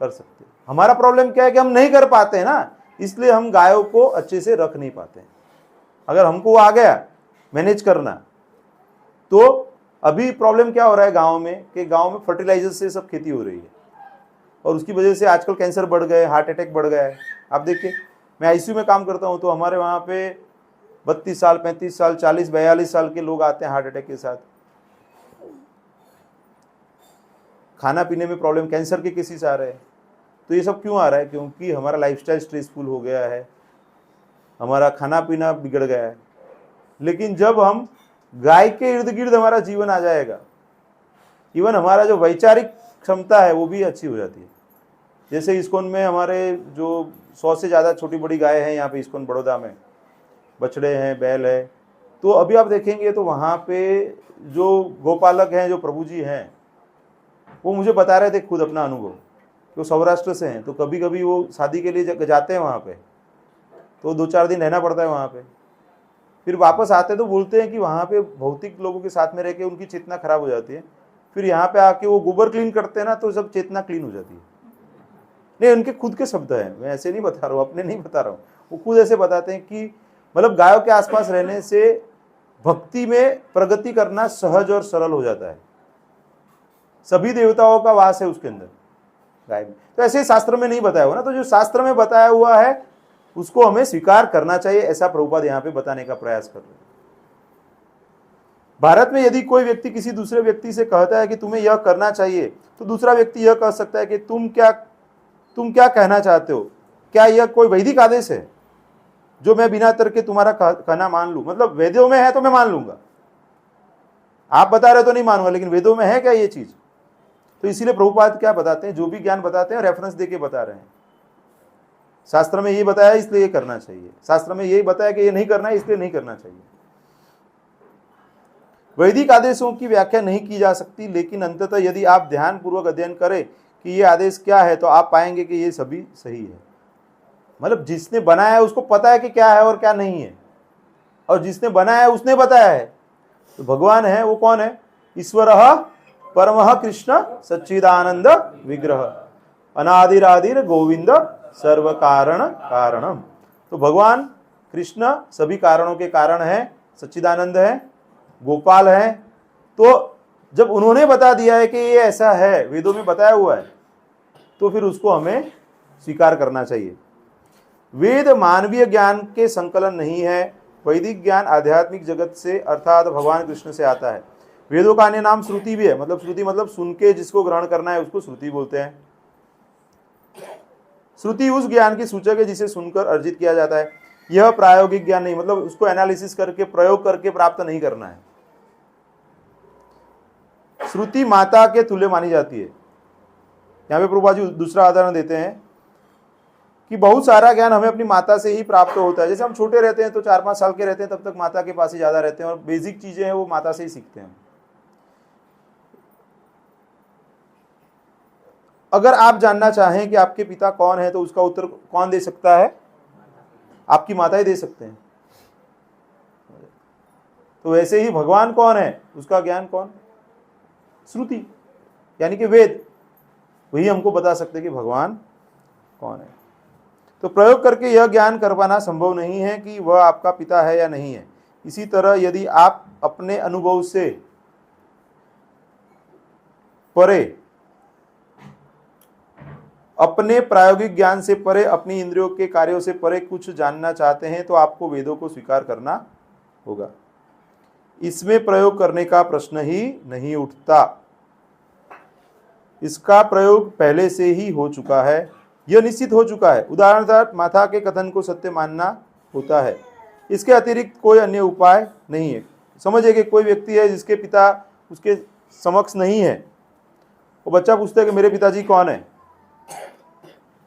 कर सकते हैं। हमारा प्रॉब्लम क्या है कि हम नहीं कर पाते हैं ना, इसलिए हम गायों को अच्छे से रख नहीं पाते हैं। अगर हमको आ गया मैनेज करना, तो अभी प्रॉब्लम क्या हो रहा है गांव में कि गांव में फर्टिलाइजर से सब खेती हो रही है, और उसकी वजह से आजकल कैंसर बढ़ गए, हार्ट अटैक बढ़ गया है। आप देखिए, मैं आईसीयू में काम करता हूं, तो हमारे वहाँ पे 32 साल, 35 साल, 40, 42 साल के लोग आते हैं हार्ट अटैक के साथ। खाना पीने में प्रॉब्लम, कैंसर के केसेस आ रहे हैं। तो ये सब क्यों आ रहा है? क्योंकि हमारा लाइफस्टाइल स्ट्रेसफुल हो गया है, हमारा खाना पीना बिगड़ गया है। लेकिन जब हम गाय के इर्द गिर्द हमारा जीवन आ जाएगा, इवन हमारा जो वैचारिक क्षमता है वो भी अच्छी हो जाती है। जैसे इस्कॉन में हमारे जो 100 से ज़्यादा छोटी बड़ी गाय हैं यहाँ पे इस्कॉन बड़ौदा में, बछड़े हैं, बैल है। तो अभी आप देखेंगे तो वहाँ पे जो गोपालक हैं, जो प्रभु जी हैं, वो मुझे बता रहे थे खुद अपना अनुभव, वो सौराष्ट्र से हैं। तो कभी कभी वो शादी के लिए जाते हैं वहाँ पे, तो 2-4 दिन रहना पड़ता है वहाँ पे, फिर वापस आते तो बोलते हैं कि वहाँ पे भौतिक लोगों के साथ में रह के उनकी चेतना खराब हो जाती है। फिर यहाँ पे आके वो गोबर क्लीन करते हैं ना, तो सब चेतना क्लीन हो जाती है। नहीं, उनके खुद के शब्द हैं, मैं ऐसे नहीं बता रहा हूँ, अपने नहीं बता रहा हूँ, वो खुद ऐसे बताते हैं कि मतलब गायों के आसपास रहने से भक्ति में प्रगति करना सहज और सरल हो जाता है। सभी देवताओं का वास है उसके अंदर, गाय में। तो ऐसे शास्त्र में नहीं बताया हुआ ना, तो जो शास्त्र में बताया हुआ है उसको हमें स्वीकार करना चाहिए, ऐसा प्रभुपाद यहाँ पे बताने का प्रयास कर रहे हैं। भारत में यदि कोई व्यक्ति किसी दूसरे व्यक्ति से कहता है कि तुम्हें यह करना चाहिए, तो दूसरा व्यक्ति यह कह सकता है कि तुम क्या कहना चाहते हो? क्या यह कोई वैदिक आदेश है जो मैं बिना तर्क के तुम्हारा कहना मान लूं? मतलब वेदों में है तो मैं मान लूंगा, आप बता रहे तो नहीं मानूंगा, लेकिन वेदों में है क्या ये चीज? तो इसीलिए प्रभुपाद क्या बताते हैं, जो भी ज्ञान बताते हैं रेफरेंस देके बता रहे हैं। शास्त्र में ये बताया इसलिए ये करना चाहिए, शास्त्र में यही बताया कि ये नहीं करना है इसलिए नहीं करना चाहिए। वैदिक आदेशों की व्याख्या नहीं की जा सकती, लेकिन अंततः यदि आप ध्यान पूर्वक अध्ययन करें कि ये आदेश क्या है, तो आप पाएंगे कि ये सभी सही है। मतलब जिसने बनाया है उसको पता है कि क्या है और क्या नहीं है, और जिसने बनाया है उसने बताया है। तो भगवान है, वो कौन है? ईश्वरः परमः कृष्ण सच्चिदानंद विग्रह अनादिरादिर गोविंद सर्व कारण कारणम। तो भगवान कृष्ण सभी कारणों के कारण है, सच्चिदानंद है, गोपाल है। तो जब उन्होंने बता दिया है कि ये ऐसा है, वेदों में बताया हुआ है, तो फिर उसको हमें स्वीकार करना चाहिए। वेद मानवीय ज्ञान के संकलन नहीं है, वैदिक ज्ञान आध्यात्मिक जगत से अर्थात भगवान कृष्ण से आता है। वेदों का अन्य नाम श्रुति भी है, मतलब श्रुति मतलब सुन के जिसको ग्रहण करना है उसको श्रुति बोलते हैं। श्रुति उस ज्ञान की सूचक है जिसे सुनकर अर्जित किया जाता है। यह प्रायोगिक ज्ञान नहीं, मतलब उसको एनालिसिस करके प्रयोग करके प्राप्त नहीं करना है। श्रुति माता के तुल्य मानी जाती है। यहाँ पे प्रभुपाद जी दूसरा उदाहरण देते हैं कि बहुत सारा ज्ञान हमें अपनी माता से ही प्राप्त होता है। जैसे हम छोटे रहते हैं तो 4-5 साल के रहते हैं, तब तक माता के पास ही ज्यादा रहते हैं, और बेसिक चीजें हैं वो माता से ही सीखते हैं। अगर आप जानना चाहें कि आपके पिता कौन है, तो उसका उत्तर कौन दे सकता है? आपकी माता ही दे सकते हैं। तो वैसे ही भगवान कौन है, उसका ज्ञान कौन? श्रुति यानी कि वेद, वही हमको बता सकते हैं कि भगवान कौन है। तो प्रयोग करके यह ज्ञान कर पाना संभव नहीं है कि वह आपका पिता है या नहीं है। इसी तरह यदि आप अपने अनुभव से परे अपने प्रायोगिक ज्ञान से परे, अपनी इंद्रियों के कार्यों से परे कुछ जानना चाहते हैं तो आपको वेदों को स्वीकार करना होगा। इसमें प्रयोग करने का प्रश्न ही नहीं उठता। इसका प्रयोग पहले से ही हो चुका है, यह निश्चित हो चुका है। उदाहरणार्थ माता के कथन को सत्य मानना होता है, इसके अतिरिक्त कोई अन्य उपाय नहीं है। समझिए कि कोई व्यक्ति है जिसके पिता उसके समक्ष नहीं है, वो बच्चा पूछता है कि मेरे पिताजी कौन है,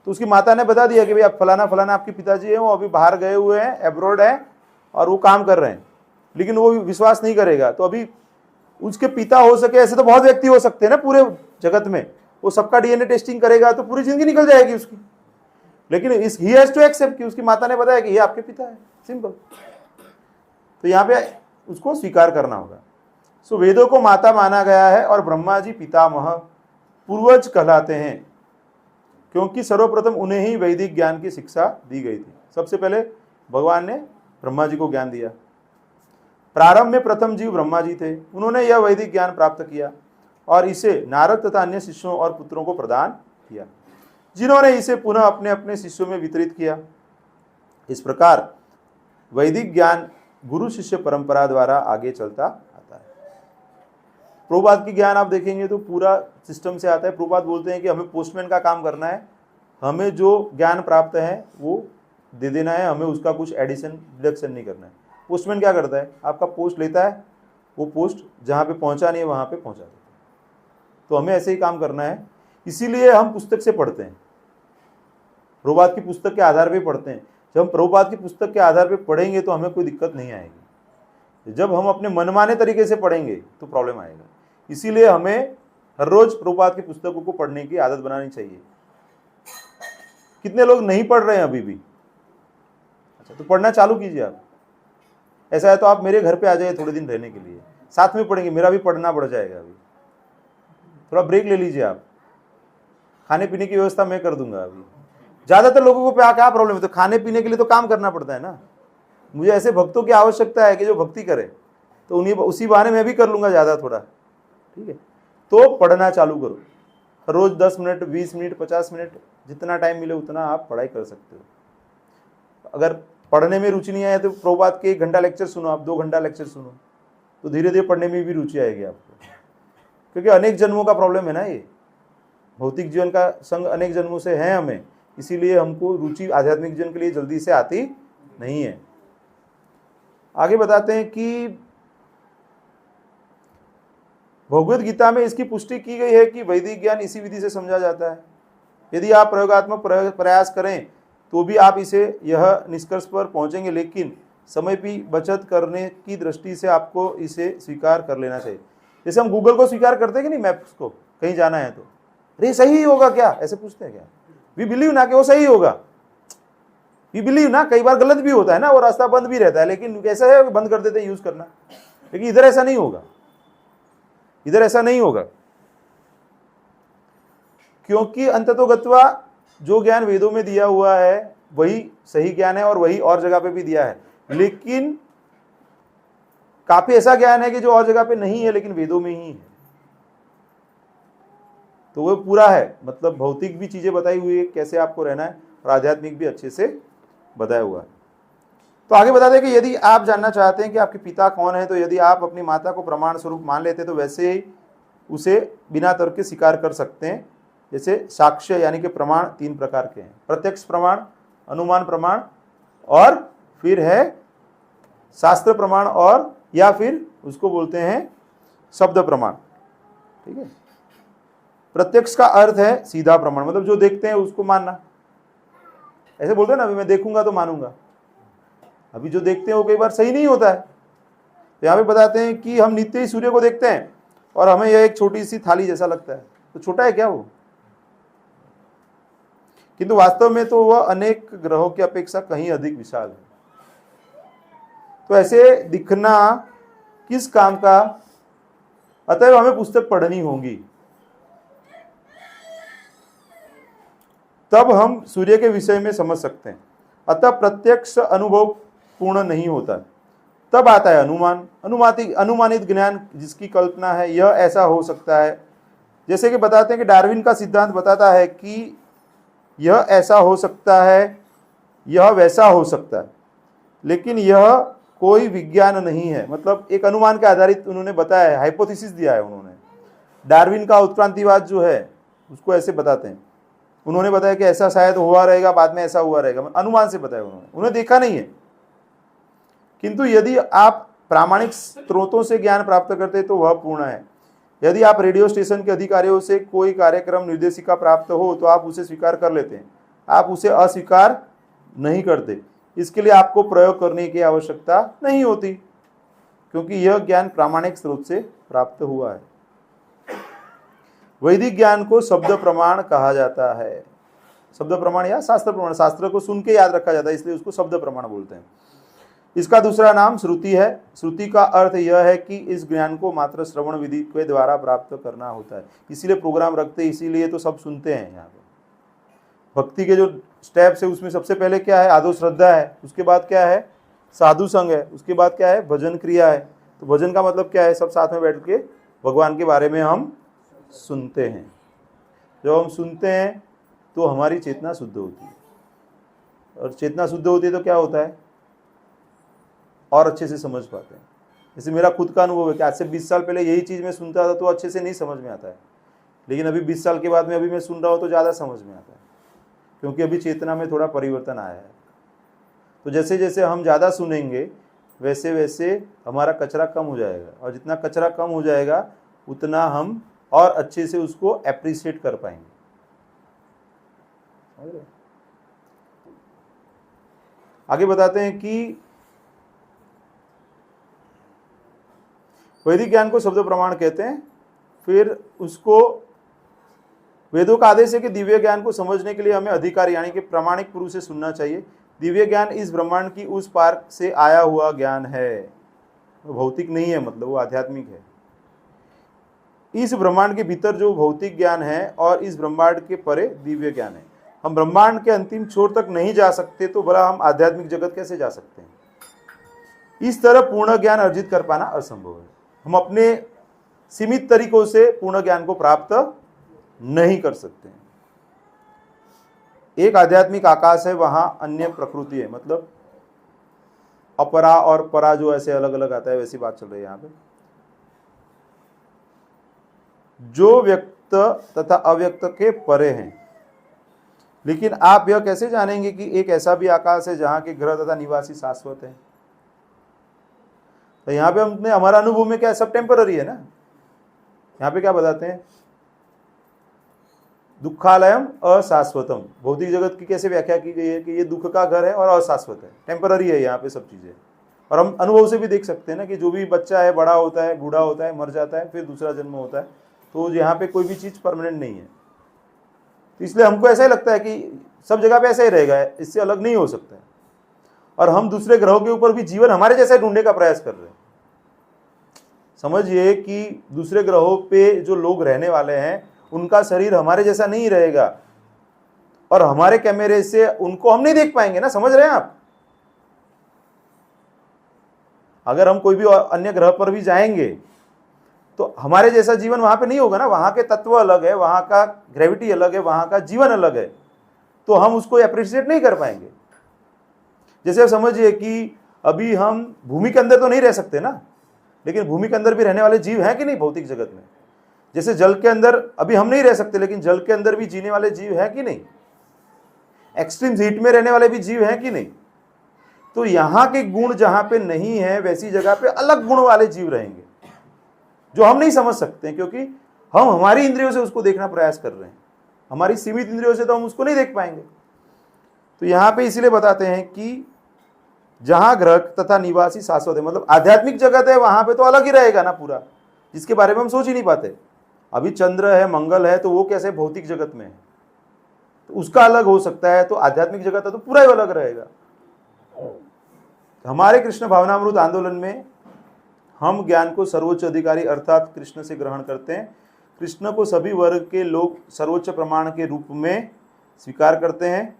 तो उसकी माता ने बता दिया कि भाई आप फलाना फलाना आपके पिताजी हैं, वो अभी बाहर गए हुए हैं, एब्रॉड हैं और वो काम कर रहे हैं, लेकिन वो विश्वास नहीं करेगा। तो अभी उसके पिता हो सके ऐसे तो बहुत व्यक्ति हो सकते हैं ना पूरे जगत में, वो सबका डीएनए टेस्टिंग करेगा तो पूरी जिंदगी निकल जाएगी उसकी, लेकिन ही हैज टू एक्सेप्ट कि उसकी माता ने बताया कि ये आपके पिता है, सिंपल। तो यहाँ पे उसको स्वीकार करना होगा। सो वेदों को माता माना गया है और ब्रह्मा जी पितामह पूर्वज कहलाते हैं, क्योंकि सर्वप्रथम उन्हें ही वैदिक ज्ञान की शिक्षा दी गई थी। सबसे पहले भगवान ने ब्रह्मा जी को ज्ञान दिया। प्रारंभ में प्रथम जीव ब्रह्मा जी थे, उन्होंने यह वैदिक ज्ञान प्राप्त किया और इसे नारद तथा अन्य शिष्यों और पुत्रों को प्रदान किया, जिन्होंने इसे पुनः अपने अपने शिष्यों में वितरित किया। इस प्रकार वैदिक ज्ञान गुरु शिष्य परंपरा द्वारा आगे चलता आता है। प्रभुपाद की ज्ञान आप देखेंगे तो पूरा सिस्टम से आता है। प्रभुपाद बोलते हैं कि हमें पोस्टमैन का काम करना है, हमें जो ज्ञान प्राप्त है वो दे देना है, हमें उसका कुछ एडिशन डिडक्शन नहीं करना है। पोस्टमैन क्या करता है, आपका पोस्ट लेता है, वो पोस्ट जहाँ पे पहुँचा नहीं है वहाँ पे पहुँचा देता है। तो हमें ऐसे ही काम करना है, इसीलिए हम पुस्तक से पढ़ते हैं, प्रभुपाद की पुस्तक के आधार पे पढ़ते हैं। जब हम प्रभुपाद की पुस्तक के आधार पे पढ़ेंगे तो हमें कोई दिक्कत नहीं आएगी। जब हम अपने मनमाने तरीके से पढ़ेंगे तो प्रॉब्लम आएगा। इसीलिए हमें हर रोज प्रभुपाद की पुस्तकों को पढ़ने की आदत बनानी चाहिए। कितने लोग नहीं पढ़ रहे हैं अभी भी? अच्छा, तो पढ़ना चालू कीजिए आप। ऐसा है तो आप मेरे घर पे आ जाइए थोड़े दिन रहने के लिए, साथ में पढ़ेंगे, मेरा भी पढ़ना बढ़ जाएगा। अभी थोड़ा ब्रेक ले लीजिए आप, खाने पीने की व्यवस्था मैं कर दूंगा। अभी ज्यादातर लोगों को क्या प्रॉब्लम है, तो खाने पीने के लिए तो काम करना पड़ता है ना। मुझे ऐसे भक्तों की आवश्यकता है कि जो भक्ति करे, तो उन्हीं उसी बहाने मैं भी कर लूंगा ज्यादा थोड़ा, ठीक है। तो पढ़ना चालू करो, रोज 10 मिनट 20 मिनट 50 मिनट जितना टाइम मिले उतना आप पढ़ाई कर सकते हो। अगर पढ़ने में रुचि नहीं आए तो प्रभुपाद के 1 घंटा लेक्चर सुनो, आप 2 घंटा लेक्चर सुनो, तो धीरे धीरे पढ़ने में भी रुचि आएगी आपको। क्योंकि अनेक जन्मों का प्रॉब्लम है ना, ये भौतिक जीवन का संग अनेक जन्मों से है हमें, इसीलिए हमको रुचि आध्यात्मिक जीवन के लिए जल्दी से आती नहीं है। आगे बताते हैं कि भगवद गीता में इसकी पुष्टि की गई है कि वैदिक ज्ञान इसी विधि से समझा जाता है। यदि आप प्रयोगात्मक प्रयास करें तो भी आप इसे यह निष्कर्ष पर पहुंचेंगे, लेकिन समय की बचत करने की दृष्टि से आपको इसे स्वीकार कर लेना चाहिए। जैसे हम गूगल को स्वीकार करते हैं कि नहीं, मैप्स को कहीं जाना है तो अरे सही होगा क्या, ऐसे पूछते हैं क्या? वी बिलीव ना कि वो सही होगा, वी बिलीव ना। कई बार गलत भी होता है ना, वो रास्ता बंद भी रहता है, लेकिन कैसा है बंद कर देते हैं यूज करना। लेकिन इधर ऐसा नहीं होगा, इधर ऐसा नहीं होगा, क्योंकि अंततोगत्वा जो ज्ञान वेदों में दिया हुआ है वही सही ज्ञान है और वही और जगह पे भी दिया है। लेकिन काफी ऐसा ज्ञान है कि जो और जगह पे नहीं है लेकिन वेदों में ही है, तो वो पूरा है। मतलब भौतिक भी चीजें बताई हुई है कैसे आपको रहना है, और आध्यात्मिक भी अच्छे से बताया हुआ है। तो आगे बताते हैं कि यदि आप जानना चाहते हैं कि आपके पिता कौन है, तो यदि आप अपनी माता को प्रमाण स्वरूप मान लेते हैं तो वैसे ही उसे बिना तर्क के स्वीकार कर सकते हैं। जैसे साक्ष्य यानी कि प्रमाण 3 प्रकार के हैं, प्रत्यक्ष प्रमाण, अनुमान प्रमाण और फिर है शास्त्र प्रमाण, और या फिर उसको बोलते हैं शब्द प्रमाण, ठीक है। प्रत्यक्ष का अर्थ है सीधा प्रमाण, मतलब जो देखते हैं उसको मानना। ऐसे बोलते हैं ना, अभी मैं देखूंगा तो मानूंगा। अभी जो देखते हैं वो कई बार सही नहीं होता है। तो यहाँ पे बताते हैं कि हम नित्य ही सूर्य को देखते हैं और हमें यह एक छोटी सी थाली जैसा लगता है, तो छोटा है क्या वो? किंतु वास्तव में तो वह अनेक ग्रहों की अपेक्षा कहीं अधिक विशाल है। तो ऐसे दिखना किस काम का? अतएव हमें पुस्तक पढ़नी होगी, तब हम सूर्य के विषय में समझ सकते हैं। अतः प्रत्यक्ष अनुभव पूर्ण नहीं होता, तब आता है अनुमान, अनुमानित ज्ञान जिसकी कल्पना है यह ऐसा हो सकता है। जैसे कि बताते हैं कि डार्विन का सिद्धांत बताता है कि यह ऐसा हो सकता है, यह वैसा हो सकता है, लेकिन यह कोई विज्ञान नहीं है। मतलब एक अनुमान के आधारित उन्होंने बताया है, हाइपोथेसिस दिया है उन्होंने। डार्विन का उत्क्रांतिवाद जो है उसको ऐसे बताते हैं, उन्होंने बताया कि ऐसा शायद हुआ रहेगा, बाद में ऐसा हुआ रहेगा, अनुमान से बताया उन्होंने देखा नहीं है। किंतु यदि आप प्रामाणिक स्रोतों से ज्ञान प्राप्त करते हैं तो वह पूर्ण है। यदि आप रेडियो स्टेशन के अधिकारियों से कोई कार्यक्रम निर्देशिका प्राप्त हो तो आप उसे स्वीकार कर लेते हैं, आप उसे अस्वीकार नहीं करते। इसके लिए आपको प्रयोग करने की आवश्यकता नहीं होती, क्योंकि यह ज्ञान प्रामाणिक स्रोत से प्राप्त हुआ है। वैदिक ज्ञान को शब्द प्रमाण कहा जाता है। शब्द प्रमाण या शास्त्र प्रमाण, शास्त्र को सुन के याद रखा जाता है, इसलिए उसको शब्द प्रमाण बोलते हैं। इसका दूसरा नाम श्रुति है। श्रुति का अर्थ यह है कि इस ज्ञान को मात्र श्रवण विधि के द्वारा प्राप्त करना होता है। इसीलिए प्रोग्राम रखते हैं, इसीलिए तो सब सुनते हैं। यहाँ पे भक्ति के जो स्टेप्स है उसमें सबसे पहले क्या है, आदो श्रद्धा है, उसके बाद क्या है, साधु संग है, उसके बाद क्या है, भजन क्रिया है। तो भजन का मतलब क्या है, सब साथ में बैठ के भगवान के बारे में हम सुनते हैं। जब हम सुनते हैं तो हमारी चेतना शुद्ध होती है, और चेतना शुद्ध होती है तो क्या होता है, और अच्छे से समझ पाते हैं। जैसे मेरा खुद का अनुभव है कि आज से 20 साल पहले यही चीज़ मैं सुनता था तो अच्छे से नहीं समझ में आता है, लेकिन अभी 20 साल के बाद में अभी मैं सुन रहा हूँ तो ज़्यादा समझ में आता है, क्योंकि अभी चेतना में थोड़ा परिवर्तन आया है। तो जैसे जैसे हम ज़्यादा सुनेंगे वैसे वैसे हमारा कचरा कम हो जाएगा, और जितना कचरा कम हो जाएगा उतना हम और अच्छे से उसको अप्रिशिएट कर पाएंगे। आगे बताते हैं कि वैदिक ज्ञान को शब्द प्रमाण कहते हैं। फिर उसको वेदों का आदेश है कि दिव्य ज्ञान को समझने के लिए हमें अधिकार यानी कि प्रामाणिक पुरुष से सुनना चाहिए। दिव्य ज्ञान इस ब्रह्मांड की उस पार से आया हुआ ज्ञान है, वो भौतिक नहीं है, मतलब वो आध्यात्मिक है। इस ब्रह्मांड के भीतर जो भौतिक ज्ञान है और इस ब्रह्मांड के परे दिव्य ज्ञान है। हम ब्रह्मांड के अंतिम छोर तक नहीं जा सकते तो भला हम आध्यात्मिक जगत कैसे जा सकते हैं। इस तरह पूर्ण ज्ञान अर्जित कर पाना असंभव है। हम अपने सीमित तरीकों से पूर्ण ज्ञान को प्राप्त नहीं कर सकते। एक आध्यात्मिक आकाश है, वहां अन्य प्रकृति है, मतलब अपरा और परा जो ऐसे अलग अलग आता है वैसी बात चल रही है यहाँ पे। जो व्यक्त तथा अव्यक्त के परे हैं। लेकिन आप यह कैसे जानेंगे कि एक ऐसा भी आकाश है जहां के ग्रह तथा निवासी शाश्वत है। तो यहाँ पे हमने हमारा अनुभव में क्या है, सब टेम्पररी है ना। यहाँ पे क्या बताते हैं, दुखालयम अशाश्वतम। भौतिक जगत की कैसे व्याख्या की गई है कि ये दुख का घर है और अशाश्वत है, टेम्पररी है यहाँ पे सब चीजें। और हम अनुभव से भी देख सकते हैं ना कि जो भी बच्चा है बड़ा होता है, बूढ़ा होता है, मर जाता है, फिर दूसरा जन्म होता है। तो यहाँ पे कोई भी चीज परमानेंट नहीं है। तो इसलिए हमको ऐसा ही लगता है कि सब जगह पे ऐसा ही रहेगा, इससे अलग नहीं हो सकता है। और हम दूसरे ग्रहों के ऊपर भी जीवन हमारे जैसा ढूंढने का प्रयास कर रहे हैं। समझिए कि दूसरे ग्रहों पे जो लोग रहने वाले हैं उनका शरीर हमारे जैसा नहीं रहेगा, और हमारे कैमरे से उनको हम नहीं देख पाएंगे ना। समझ रहे हैं आप। अगर हम कोई भी अन्य ग्रह पर भी जाएंगे तो हमारे जैसा जीवन वहां पे नहीं होगा ना। वहां के तत्व अलग है, वहां का ग्रेविटी अलग है, वहां का जीवन अलग है, तो हम उसको अप्रिशिएट नहीं कर पाएंगे। जैसे आप समझिए कि अभी हम भूमि के अंदर तो नहीं रह सकते ना, लेकिन भूमि के अंदर भी रहने वाले जीव हैं कि नहीं भौतिक जगत में। जैसे जल के अंदर अभी हम नहीं रह सकते, लेकिन जल के अंदर भी जीने वाले जीव हैं कि नहीं। एक्सट्रीम हीट में रहने वाले भी जीव हैं कि नहीं। तो यहाँ के गुण जहां पे नहीं है वैसी जगह पे अलग गुण वाले जीव रहेंगे जो हम नहीं समझ सकते हैं, क्योंकि हम हमारी इंद्रियों से उसको देखना प्रयास कर रहे हैं। हमारी सीमित इंद्रियों से तो हम उसको नहीं देख पाएंगे। तो यहाँ पे इसीलिए बताते हैं कि जहां ग्रह तथा निवासी शाश्वत है, मतलब आध्यात्मिक जगत है, वहां पे तो अलग ही रहेगा ना पूरा, जिसके बारे में हम सोच ही नहीं पाते। अभी चंद्र है, मंगल है, तो वो कैसे भौतिक जगत में है, तो उसका अलग हो सकता है। तो आध्यात्मिक जगत है तो पूरा ही अलग रहेगा। हमारे कृष्ण भावनामृत आंदोलन में हम ज्ञान को सर्वोच्च अधिकारी अर्थात कृष्ण से ग्रहण करते हैं। कृष्ण को सभी वर्ग के लोग सर्वोच्च प्रमाण के रूप में स्वीकार करते हैं।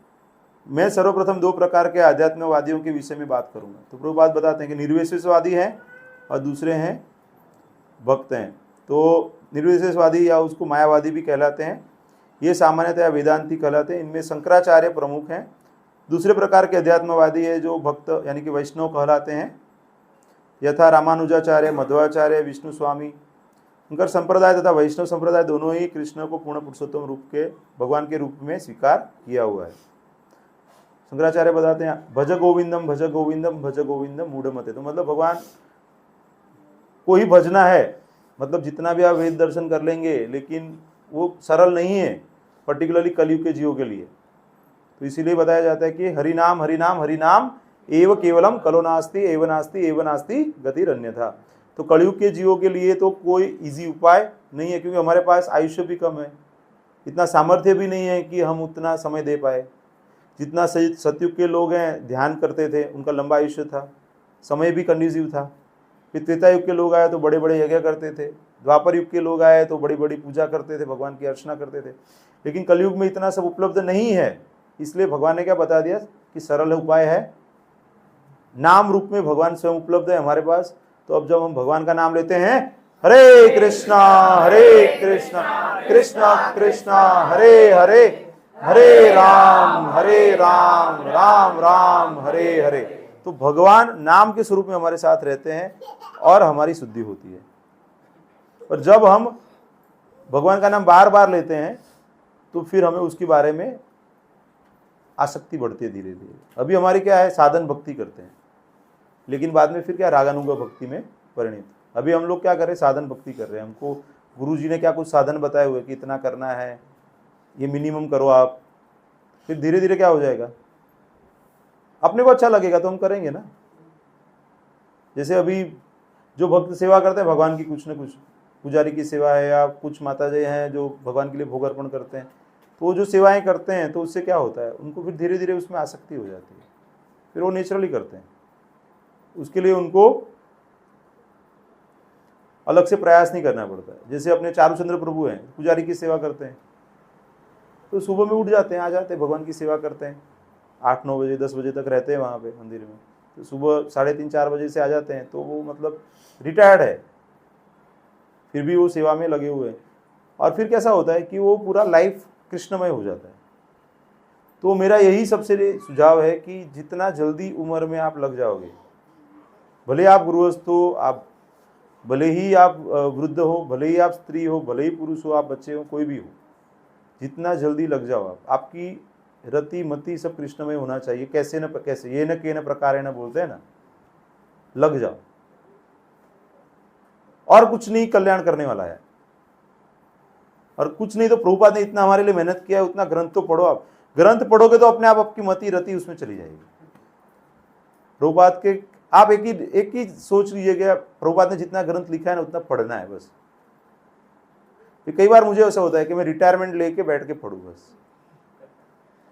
मैं सर्वप्रथम दो प्रकार के आध्यात्मवादियों के विषय में बात करूंगा। तो प्रभुपाद बताते हैं कि निर्विशेषवादी हैं और दूसरे हैं भक्त हैं। तो निर्विशेषवादी या उसको मायावादी भी कहलाते हैं। ये सामान्यतया वेदांती कहलाते हैं। इनमें शंकराचार्य प्रमुख हैं। दूसरे प्रकार के अध्यात्मवादी है जो भक्त यानी कि वैष्णव कहलाते हैं, यथा रामानुजाचार्य, मध्वाचार्य, विष्णु स्वामी। उनका संप्रदाय तथा वैष्णव संप्रदाय दोनों ही कृष्ण को पूर्ण पुरुषोत्तम रूप के भगवान के रूप में स्वीकार किया हुआ है। शंकराचार्य बताते हैं भज गोविंदम भज गोविंदम भज गोविंदम मूढ़मते। तो मतलब भगवान को ही भजना है, मतलब जितना भी आप वेद दर्शन कर लेंगे लेकिन वो सरल नहीं है, पर्टिकुलरली कलयुग के जीवों के लिए। तो इसीलिए बताया जाता है कि हरिनाम हरिनाम हरिनाम एव केवलम कलो नास्ति एव नास्ति एव नास्ति गतिरन्यथा। तो कलयुग के जीवों के लिए तो कोई इजी उपाय नहीं है, क्योंकि हमारे पास आयुष्य भी कम है, इतना सामर्थ्य भी नहीं है कि हम उतना समय दे पाए। जितना सतयुग के लोग हैं ध्यान करते थे, उनका लंबा आयुष्य था, समय भी कंड्यूसिव था। फिर त्रेता युग के लोग आए तो बड़े बड़े यज्ञ करते थे, द्वापर युग के लोग आए तो बड़ी बड़ी पूजा करते थे, भगवान की अर्चना करते थे। लेकिन कलयुग में इतना सब उपलब्ध नहीं है, इसलिए भगवान ने क्या बता दिया कि सरल उपाय है, नाम रूप में भगवान स्वयं उपलब्ध है हमारे पास। तो अब जब हम भगवान का नाम लेते हैं, हरे कृष्णा कृष्णा कृष्णा हरे हरे, हरे राम राम राम हरे हरे, तो भगवान नाम के स्वरूप में हमारे साथ रहते हैं और हमारी शुद्धि होती है। और जब हम भगवान का नाम बार बार लेते हैं तो फिर हमें उसके बारे में आसक्ति बढ़ती है धीरे धीरे। अभी हमारी क्या है, साधन भक्ति करते हैं, लेकिन बाद में फिर क्या रागानुग भक्ति में परिणित। अभी हम लोग क्या करें, साधन भक्ति कर रहे हैं। हमको गुरु जी ने क्या कुछ साधन बताए हुए कि इतना करना है, ये मिनिमम करो आप, फिर धीरे धीरे क्या हो जाएगा, अपने को अच्छा लगेगा तो हम करेंगे ना। जैसे अभी जो भक्त सेवा करते हैं भगवान की, कुछ न कुछ पुजारी की सेवा है या कुछ माता जी हैं जो भगवान के लिए भोग अर्पण करते हैं, तो वो जो सेवाएं करते हैं तो उससे क्या होता है, उनको फिर धीरे धीरे उसमें आसक्ति हो जाती है, फिर वो नेचुरली करते हैं। उसके लिए उनको अलग से प्रयास नहीं करना पड़ता है। जैसे अपने चारूचंद्र प्रभु हैं, पुजारी की सेवा करते हैं, तो सुबह में उठ जाते हैं, आ जाते हैं, भगवान की सेवा करते हैं, 8-9 बजे 10 बजे तक रहते हैं वहाँ पे मंदिर में। तो सुबह 3:30-4 बजे से आ जाते हैं, तो वो मतलब रिटायर्ड है, फिर भी वो सेवा में लगे हुए हैं। और फिर कैसा होता है कि वो पूरा लाइफ कृष्णमय हो जाता है। तो मेरा यही सबसे सुझाव है कि जितना जल्दी उम्र में आप लग जाओगे, भले आप गृहस्थ हो, आप भले ही आप वृद्ध हो, भले ही आप स्त्री हो, भले ही पुरुष हो, आप बच्चे हो, कोई भी हो, जितना जल्दी लग जाओ आप, आपकी रति मति सब कृष्णमय होना चाहिए। कैसे न कैसे, ये न के न प्रकार न बोलते हैं ना, लग जाओ। और कुछ नहीं कल्याण करने वाला है, और कुछ नहीं तो प्रभुपाद ने इतना हमारे लिए मेहनत किया है, उतना ग्रंथ तो पढ़ो। आप ग्रंथ पढ़ोगे तो अपने आप आपकी मति रति उसमें चली जाएगी। प्रभुपाद के आप एक ही सोच लीजिएगा, प्रभुपाद ने जितना ग्रंथ लिखा है ना उतना पढ़ना है बस। कई बार मुझे ऐसा होता है कि मैं रिटायरमेंट लेके बैठ के पढ़ूँ बस,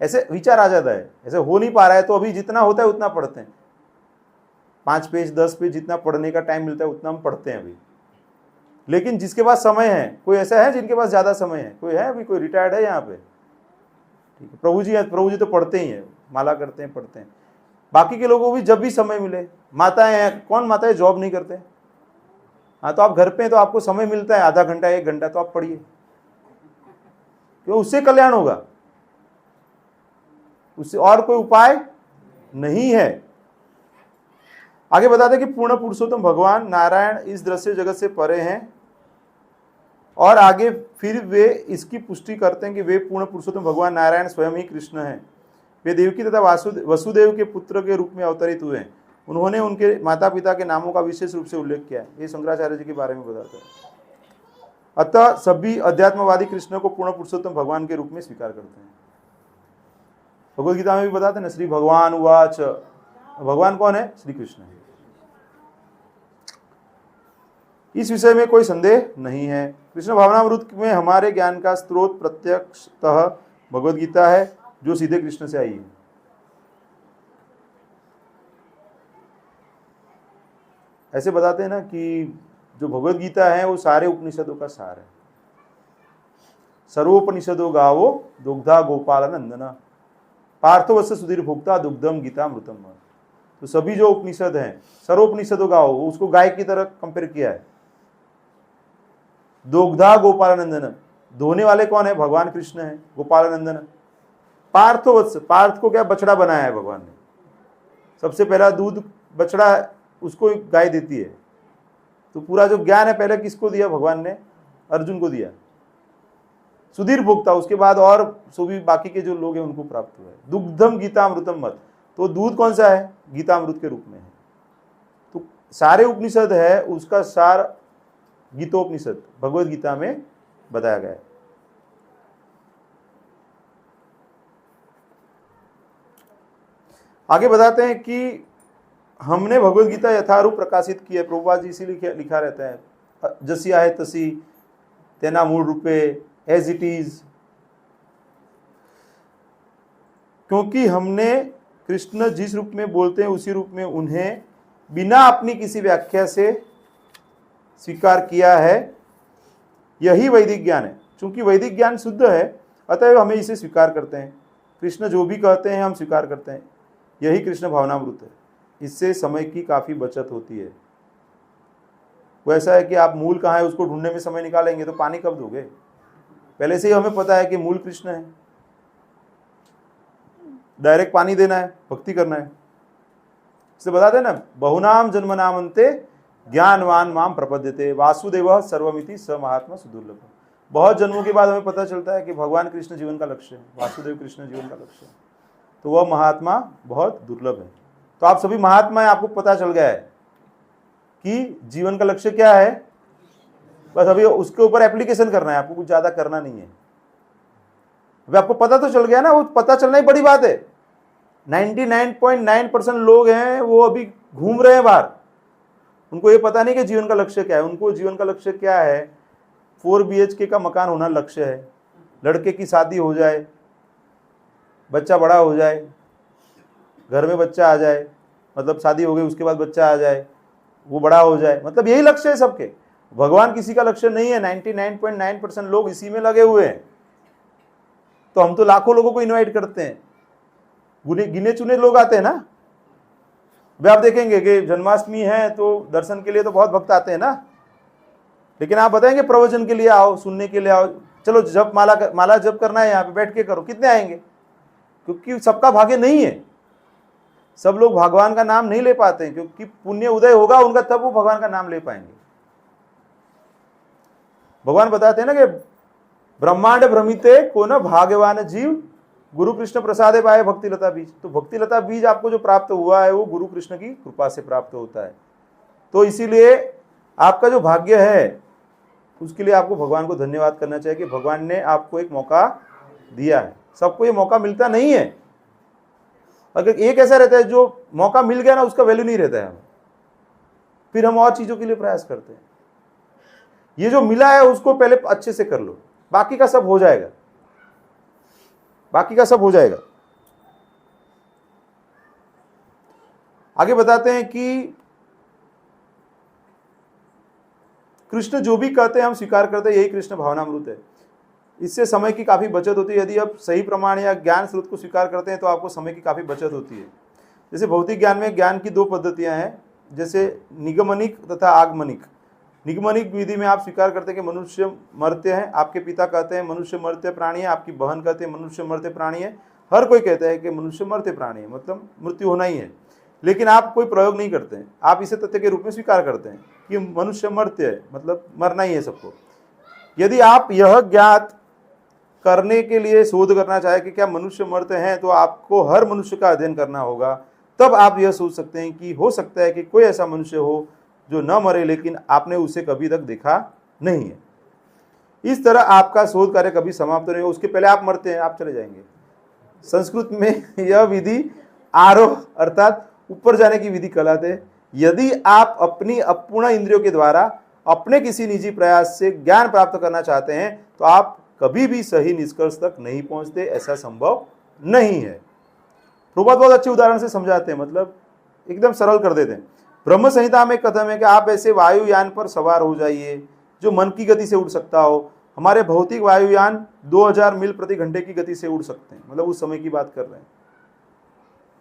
ऐसे विचार आ जाता है। ऐसे हो नहीं पा रहा है तो अभी जितना होता है उतना पढ़ते हैं, 5 पेज 10 पेज जितना पढ़ने का टाइम मिलता है उतना हम पढ़ते हैं अभी। लेकिन जिसके पास समय है, कोई ऐसा है जिनके पास ज्यादा समय है, कोई है अभी, कोई रिटायर्ड है यहाँ पे, ठीक है, प्रभु जी तो पढ़ते ही हैं, माला करते हैं, पढ़ते हैं। बाकी के लोगों को भी जब भी समय मिले, माताएं हैं, कौन माताएं जॉब नहीं करते, हाँ तो आप घर पे हैं तो आपको समय मिलता है, आधा घंटा 1 घंटा तो आप पढ़िए, क्यों, उससे कल्याण होगा, उससे और कोई उपाय नहीं है। आगे बताते कि पूर्ण पुरुषोत्तम भगवान नारायण इस दृश्य जगत से परे हैं, और आगे फिर वे इसकी पुष्टि करते हैं कि वे पूर्ण पुरुषोत्तम भगवान नारायण स्वयं ही कृष्ण हैं। वे देवकी तथा वसुदेव के पुत्र के रूप में अवतरित हुए हैं। उन्होंने उनके माता पिता के नामों का विशेष रूप से उल्लेख किया है। ये शंकराचार्य जी के बारे में बताता है। अतः सभी अध्यात्मवादी कृष्ण को पूर्ण पुरुषोत्तम भगवान के रूप में स्वीकार करते हैं। भगवद गीता में भी बताते हैं ना, श्री भगवान उवाच, भगवान कौन है, श्री कृष्ण है। इस विषय में कोई संदेह नहीं है। कृष्ण भावनामृत में हमारे ज्ञान का स्रोत प्रत्यक्षतः भगवद गीता है, जो सीधे कृष्ण से आई है। ऐसे बताते हैं ना कि जो भगवद गीता है वो सारे उपनिषदों का सार है। सर्वोपनिषदों गावो दुग्धा गोपाल नंदना, पार्थवस्य सुधीर भोक्ता दुग्धम गीता मृतम। तो सभी जो उपनिषद हैं, सर्वोपनिषदों गावो, उसको गाय की तरह कंपेयर किया है। दुग्धा गोपाल नंदन, धोने वाले कौन है? भगवान कृष्ण है, गोपालानंदन। पार्थवत्स, पार्थ को क्या बछड़ा बनाया है भगवान ने। सबसे पहला दूध बछड़ा उसको गाय देती है। तो पूरा जो ज्ञान है पहले किसको दिया? भगवान ने अर्जुन को दिया। सुधीर भोक्ता, उसके बाद और सभी बाकी के जो लोग हैं उनको प्राप्त हुआ है। दुग्धम गीतामृतम मत, तो दूध कौन सा है? गीतामृत के रूप में है। तो सारे उपनिषद है उसका सार गीतोपनिषद भगवद गीता में बताया गया है। आगे बताते हैं कि हमने भगवद गीता यथारूप प्रकाशित की है। प्रभुपाद जी इसीलिए लिखा रहता है, जसी आए तसी तेना मूल रूपे, एज इट इज। क्योंकि हमने कृष्ण जिस रूप में बोलते हैं उसी रूप में उन्हें बिना अपनी किसी व्याख्या से स्वीकार किया है। यही वैदिक ज्ञान है। चूंकि वैदिक ज्ञान शुद्ध है अतएव हमें इसे स्वीकार करते हैं। कृष्ण जो भी कहते हैं हम स्वीकार करते हैं। यही कृष्ण भावनामृत है। इससे समय की काफ़ी बचत होती है। वो ऐसा है कि आप मूल कहाँ है उसको ढूंढने में समय निकालेंगे तो पानी कब दोगे? पहले से ही हमें पता है कि मूल कृष्ण है। डायरेक्ट पानी देना है, भक्ति करना है। इसे बताते हैं ना, बहुनाम जन्मनामन्ते ज्ञानवान माम प्रपद्यते वासुदेव सर्वमिति स महात्मा सुदुर्लभ। बहुत जन्मों के बाद हमें पता चलता है कि भगवान कृष्ण जीवन का लक्ष्य है, वासुदेव कृष्ण जीवन का लक्ष्य है। तो वह महात्मा बहुत दुर्लभ है। तो आप सभी महात्मा हैं, आपको पता चल गया है कि जीवन का लक्ष्य क्या है। बस अभी उसके ऊपर एप्लीकेशन करना है, आपको कुछ ज्यादा करना नहीं है। अभी आपको पता तो चल गया ना, वो पता चलना ही बड़ी बात है। 99.9% लोग हैं वो अभी घूम रहे हैं बाहर, उनको ये पता नहीं कि जीवन का लक्ष्य क्या है। उनको जीवन का लक्ष्य क्या है? 4 BHK का मकान होना लक्ष्य है, लड़के की शादी हो जाए, बच्चा बड़ा हो जाए, घर में बच्चा आ जाए, मतलब शादी हो गई उसके बाद बच्चा आ जाए, वो बड़ा हो जाए, मतलब यही लक्ष्य है सबके। भगवान किसी का लक्ष्य नहीं है। 99.9% लोग इसी में लगे हुए हैं। तो हम तो लाखों लोगों को इनवाइट करते हैं, गिने चुने लोग आते हैं ना। वे आप देखेंगे कि जन्माष्टमी है तो दर्शन के लिए तो बहुत भक्त आते हैं ना, लेकिन आप बताएंगे प्रवचन के लिए आओ, सुनने के लिए आओ, चलो जप माला जप करना है यहाँ पे बैठ के करो, कितने आएंगे? क्योंकि सबका भाग्य नहीं है। सब लोग भगवान का नाम नहीं ले पाते हैं, क्योंकि पुण्य उदय होगा उनका तब वो भगवान का नाम ले पाएंगे। भगवान बताते हैं ना कि ब्रह्मांड भ्रमिते को न भाग्यवान जीव गुरु कृष्ण प्रसादे पाए भक्ति लता बीज। तो भक्ति लता बीज आपको जो प्राप्त हुआ है वो गुरु कृष्ण की कृपा से प्राप्त होता है। तो इसीलिए आपका जो भाग्य है उसके लिए आपको भगवान को धन्यवाद करना चाहिए कि भगवान ने आपको एक मौका दिया है। सबको ये मौका मिलता नहीं है। अगर एक ऐसा रहता है जो मौका मिल गया ना उसका वैल्यू नहीं रहता है, फिर हम और चीजों के लिए प्रयास करते हैं। ये जो मिला है उसको पहले अच्छे से कर लो, बाकी का सब हो जाएगा, बाकी का सब हो जाएगा। आगे बताते हैं कि कृष्ण जो भी कहते हैं हम स्वीकार करते हैं, यही कृष्ण भावनामृत है। इससे समय की काफ़ी बचत होती है। यदि आप सही प्रमाण या ज्ञान स्रोत को स्वीकार करते हैं तो आपको समय की काफ़ी बचत होती है। जैसे भौतिक ज्ञान में ज्ञान की 2 पद्धतियां हैं, जैसे निगमनिक तथा आगमनिक। निगमनिक विधि में आप स्वीकार करते हैं कि मनुष्य मर्त्य है, आपके पिता कहते हैं मनुष्य मर्त्य प्राणी है, आपकी बहन कहते हैं मनुष्य मर्त्य प्राणी है, हर कोई कहता है कि मनुष्य मर्त्य प्राणी है, मतलब मृत्यु होना ही है। लेकिन आप कोई प्रयोग नहीं करते हैं, आप इसे तथ्य के रूप में स्वीकार करते हैं कि मनुष्य मर्त्य है, मतलब मरना ही है सबको। यदि आप यह ज्ञात करने के लिए शोध करना चाहे कि क्या मनुष्य मर्त्य हैं, तो आपको हर मनुष्य का अध्ययन करना होगा। तब आप यह सोच सकते हैं कि हो सकता है कि कोई ऐसा मनुष्य हो जो न मरे, लेकिन आपने उसे कभी तक देखा नहीं है। इस तरह आपका शोध कार्य कभी समाप्त नहीं हो, उसके पहले आप मरते हैं, आप चले जाएंगे। संस्कृत में यह विधि आरोह अर्थात ऊपर जाने की विधि कहलाते हैं। यदि आप अपनी अपूर्ण इंद्रियों के द्वारा अपने किसी निजी प्रयास से ज्ञान प्राप्त करना चाहते हैं तो आप कभी भी सही निष्कर्ष तक नहीं पहुंचते, ऐसा संभव नहीं है। प्रभुपाद बहुत अच्छे उदाहरण से समझाते हैं, मतलब एकदम सरल कर देते हैं। ब्रह्म संहिता में कथन है कि आप ऐसे वायुयान पर सवार हो जाइए जो मन की गति से उड़ सकता हो। हमारे भौतिक वायुयान 2000 मील प्रति घंटे की गति से उड़ सकते हैं, मतलब उस समय की बात कर रहे हैं।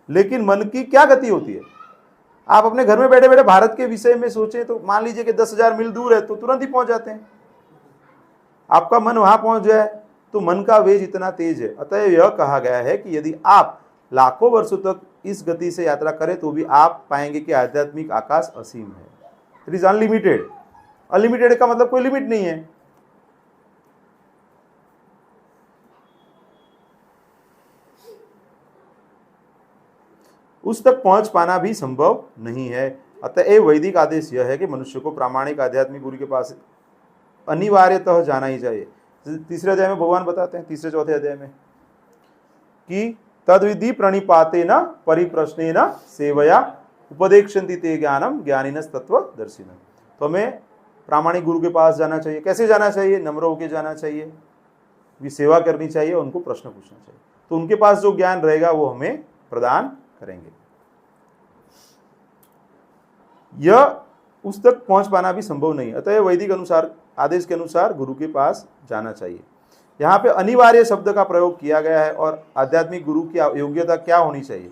लेकिन मन की क्या गति होती है? आप अपने घर में बैठे बैठे भारत के विषय में सोचें तो मान लीजिए कि 10,000 मील दूर है तो तुरंत ही पहुंच जाते हैं। आपका मन वहां पहुंच जाए तो मन का वेग इतना तेज है। अतः यह कहा गया है कि यदि आप लाखों वर्षों तक इस गति से यात्रा करें तो भी आप पाएंगे कि आध्यात्मिक आकाश असीम है। It is unlimited. अनलिमिटेड का मतलब कोई लिमिट नहीं है। उस तक पहुंच पाना भी संभव नहीं है। अतः वैदिक आदेश यह है कि मनुष्य को प्रामाणिक आध्यात्मिक गुरु के पास अनिवार्यतः जाना ही चाहिए। तीसरे अध्याय में भगवान बताते हैं, तीसरे चौथे अध्याय में, कि तद्विधि प्रणिपाते न परिप्रश्ने न सेवया उपदेक्षन्ति ते ज्ञानम ज्ञानिनस तत्वदर्शिनः। तो हमें प्रामाणिक गुरु के पास जाना चाहिए। कैसे जाना चाहिए? नम्र होकर जाना चाहिए, भी सेवा करनी चाहिए, उनको प्रश्न पूछना चाहिए, तो उनके पास जो ज्ञान रहेगा वो हमें प्रदान करेंगे। यह उस तक पहुंच पाना भी संभव नहीं। अतः वैदिक अनुसार आदेश के अनुसार गुरु के पास जाना चाहिए। यहाँ पे अनिवार्य शब्द का प्रयोग किया गया है। और आध्यात्मिक गुरु की योग्यता क्या होनी चाहिए?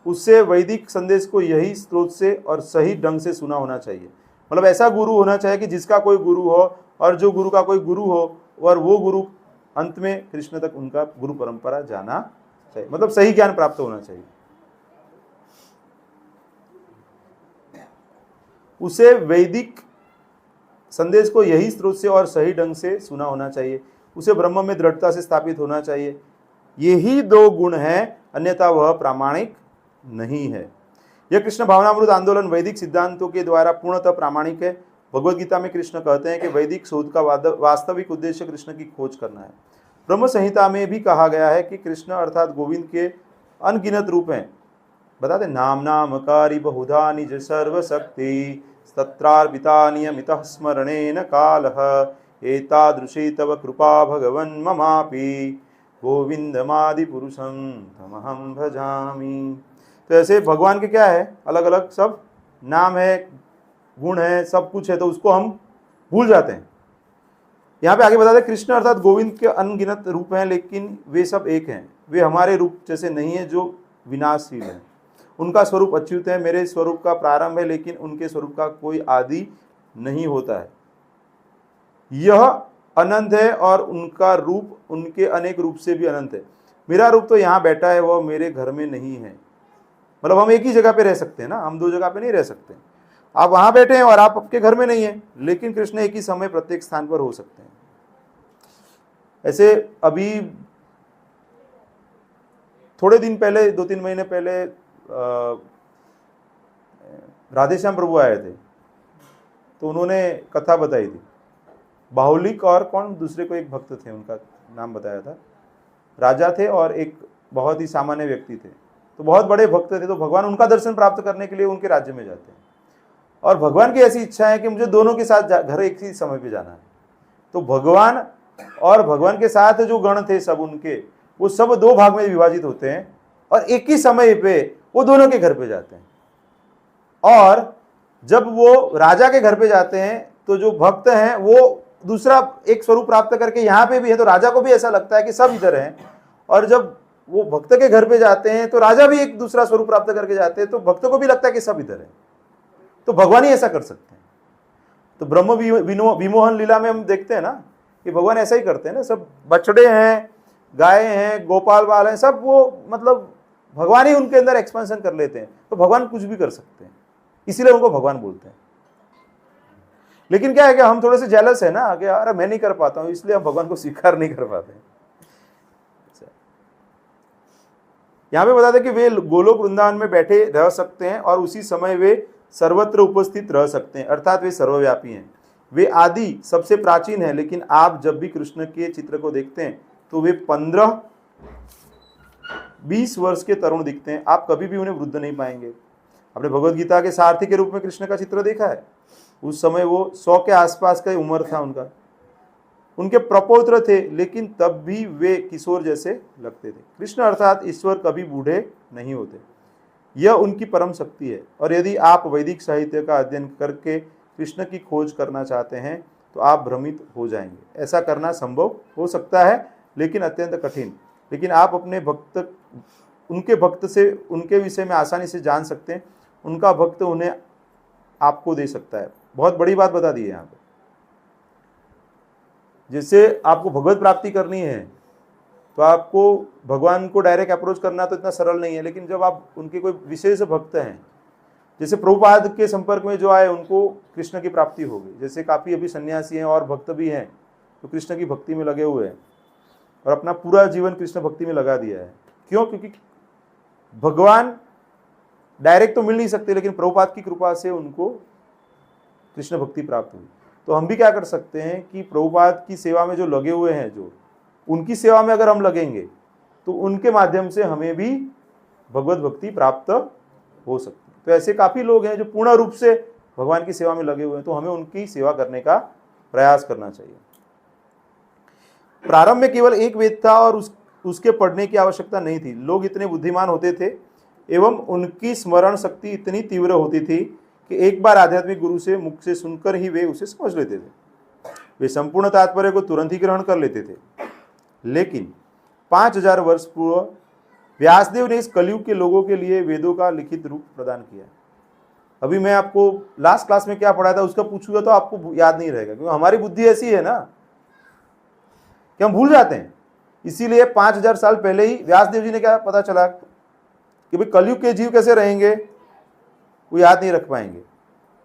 उससे वैदिक संदेश को यही स्रोत से और सही ढंग से सुना होना चाहिए। मतलब ऐसा गुरु होना चाहिए कि जिसका कोई गुरु हो और जो गुरु का कोई गुरु हो और वो गुरु अंत में कृष्ण तक उनका गुरु परंपरा जाना चाहिए। मतलब सही ज्ञान प्राप्त होना चाहिए। उसे वैदिक संदेश को यही स्रोत से और सही ढंग से सुना होना चाहिए। उसे ब्रह्म में दृढ़ता से स्थापित होना चाहिए। यही दो गुण हैं, अन्यथा वह प्रामाणिक नहीं है। यह कृष्ण भावनामृत आंदोलन वैदिक सिद्धांतों के द्वारा पूर्णतः प्रामाणिक है। भगवद गीता में कृष्ण कहते हैं कि वैदिक शोध का वास्तविक उद्देश्य कृष्ण की खोज करना है। ब्रह्म संहिता में भी कहा गया है कि कृष्ण अर्थात गोविंद के अनगिनत रूप हैं। बताते नाम नामकारी बहुधा निज सर्वशक्ति तत्रार्पिता नियमितः स्मरणेन कालः एतादृशी तव कृपा भगवन् ममापि गोविंदमादि पुरुषं तमहं भजामि। तो ऐसे भगवान के क्या है? अलग अलग सब नाम है, गुण है, सब कुछ है, तो उसको हम भूल जाते हैं। यहाँ पे आगे बताते हैं कृष्ण अर्थात गोविंद के अनगिनत रूप हैं, लेकिन वे सब एक हैं। वे हमारे रूप जैसे नहीं है जो विनाशशील है। उनका स्वरूप अच्युत है। मेरे स्वरूप का प्रारंभ है, लेकिन उनके स्वरूप का कोई आदि नहीं होता है। यह अनंत है और उनका रूप उनके अनेक रूप से भी अनंत है। मेरा रूप तो यहाँ बैठा है, वह मेरे घर में नहीं है। मतलब हम एक ही जगह पे रह सकते हैं ना, हम दो जगह पे नहीं रह सकते। आप वहां बैठे हैं और आप आपके घर में नहीं है, लेकिन कृष्ण एक ही समय प्रत्येक स्थान पर हो सकते हैं। ऐसे अभी थोड़े दिन पहले, 2-3 महीने पहले राधेश्याम प्रभु आए थे, तो उन्होंने कथा बताई थी। बाहुलिक और कौन दूसरे को एक भक्त थे, उनका नाम बताया था। राजा थे और एक बहुत ही सामान्य व्यक्ति थे। तो बहुत बड़े भक्त थे, तो भगवान उनका दर्शन प्राप्त करने के लिए उनके राज्य में जाते हैं। और भगवान की ऐसी इच्छा है कि मुझे दोनों के साथ घर एक ही समय पे जाना है। तो भगवान और भगवान के साथ जो गण थे सब उनके, वो सब 2 भाग में विभाजित होते हैं और एक ही समय पे वो दोनों के घर पे जाते हैं। और जब वो राजा के घर पे जाते हैं तो जो भक्त हैं वो दूसरा एक स्वरूप प्राप्त करके यहाँ पे भी है, तो राजा को भी ऐसा लगता है कि सब इधर हैं। और जब वो भक्त के घर पे जाते हैं तो राजा भी एक दूसरा स्वरूप प्राप्त करके जाते हैं, तो भक्त को भी लगता है कि सब इधर है। तो भगवान ही ऐसा कर सकते हैं। तो ब्रह्म विमोहन लीला में हम देखते हैं ना कि भगवान ऐसा ही करते हैं ना। सब बछड़े हैं, गाय हैं, गोपाल बाल हैं, सब वो मतलब भगवान ही उनके अंदर एक्सपेंशन कर लेते हैं। तो भगवान कुछ भी कर सकते हैं, इसीलिए उनको भगवान बोलते हैं। लेकिन क्या है कि हम थोड़े से जेलस है ना कि यार मैं नहीं कर पाता हूं, इसलिए हम भगवान को स्वीकार नहीं कर पाते। यहां पे बताते कि वे गोलोक वृंदावन में बैठे रह सकते हैं और उसी समय वे सर्वत्र उपस्थित रह सकते हैं, अर्थात वे सर्वव्यापी हैं। वे आदि सबसे प्राचीन है, लेकिन आप जब भी कृष्ण के चित्र को देखते हैं तो वे 15-20 वर्ष के तरुण दिखते हैं। आप कभी भी उन्हें वृद्ध नहीं पाएंगे। आपने भगवद गीता के सारथी के रूप में कृष्ण का चित्र देखा है। उस समय वो 100 के आसपास का उम्र था उनका। उनके प्रपौत्र थे, लेकिन तब भी वे किशोर जैसे लगते थे। कृष्ण अर्थात ईश्वर कभी बूढ़े नहीं होते, यह उनकी परम शक्ति है। और यदि आप वैदिक साहित्य का अध्ययन करके कृष्ण की खोज करना चाहते हैं तो आप भ्रमित हो जाएंगे। ऐसा करना संभव हो सकता है, लेकिन अत्यंत कठिन। लेकिन आप अपने उनके भक्त से उनके विषय में आसानी से जान सकते हैं। उनका भक्त उन्हें आपको दे सकता है। बहुत बड़ी बात बता दी है यहाँ पे। जैसे आपको भगवत प्राप्ति करनी है तो आपको भगवान को डायरेक्ट अप्रोच करना तो इतना सरल नहीं है, लेकिन जब आप उनके कोई विशेष भक्त हैं, जैसे प्रभुपाद के संपर्क में जो आए उनको कृष्ण की प्राप्ति हो गई। जैसे काफ़ी अभी सन्यासी हैं और भक्त भी हैं तो कृष्ण की भक्ति में लगे हुए हैं और अपना पूरा जीवन कृष्ण भक्ति में लगा दिया है। क्यों? क्योंकि भगवान डायरेक्ट तो मिल नहीं सकते, लेकिन प्रभुपाद की कृपा से उनको कृष्ण भक्ति प्राप्त हुई। तो हम भी क्या कर सकते हैं कि प्रभुपाद की सेवा में जो लगे हुए हैं, जो उनकी सेवा में अगर हम लगेंगे तो उनके माध्यम से हमें भी भगवत भक्ति प्राप्त हो सकती है। तो ऐसे काफ़ी लोग हैं जो पूर्ण रूप से भगवान की सेवा में लगे हुए हैं, तो हमें उनकी सेवा करने का प्रयास करना चाहिए। प्रारंभ में केवल एक वेद था और उसके पढ़ने की आवश्यकता नहीं थी। लोग इतने बुद्धिमान होते थे एवं उनकी स्मरण शक्ति इतनी तीव्र होती थी कि एक बार आध्यात्मिक गुरु से मुख से सुनकर ही वे उसे समझ लेते थे। वे संपूर्ण तात्पर्य को तुरंत ही ग्रहण कर लेते थे। लेकिन 5000 वर्ष पूर्व व्यासदेव ने इस कलयुग के लोगों के लिए वेदों का लिखित रूप प्रदान किया। अभी मैं आपको लास्ट क्लास में क्या पढ़ाया था उसका पूछूंगा तो आपको याद नहीं रहेगा, क्योंकि हमारी बुद्धि ऐसी है ना कि हम भूल जाते हैं। इसीलिए 5000 साल पहले ही व्यासदेव जी ने क्या पता चला कि भाई कलयुग के जीव कैसे रहेंगे, वो याद नहीं रख पाएंगे।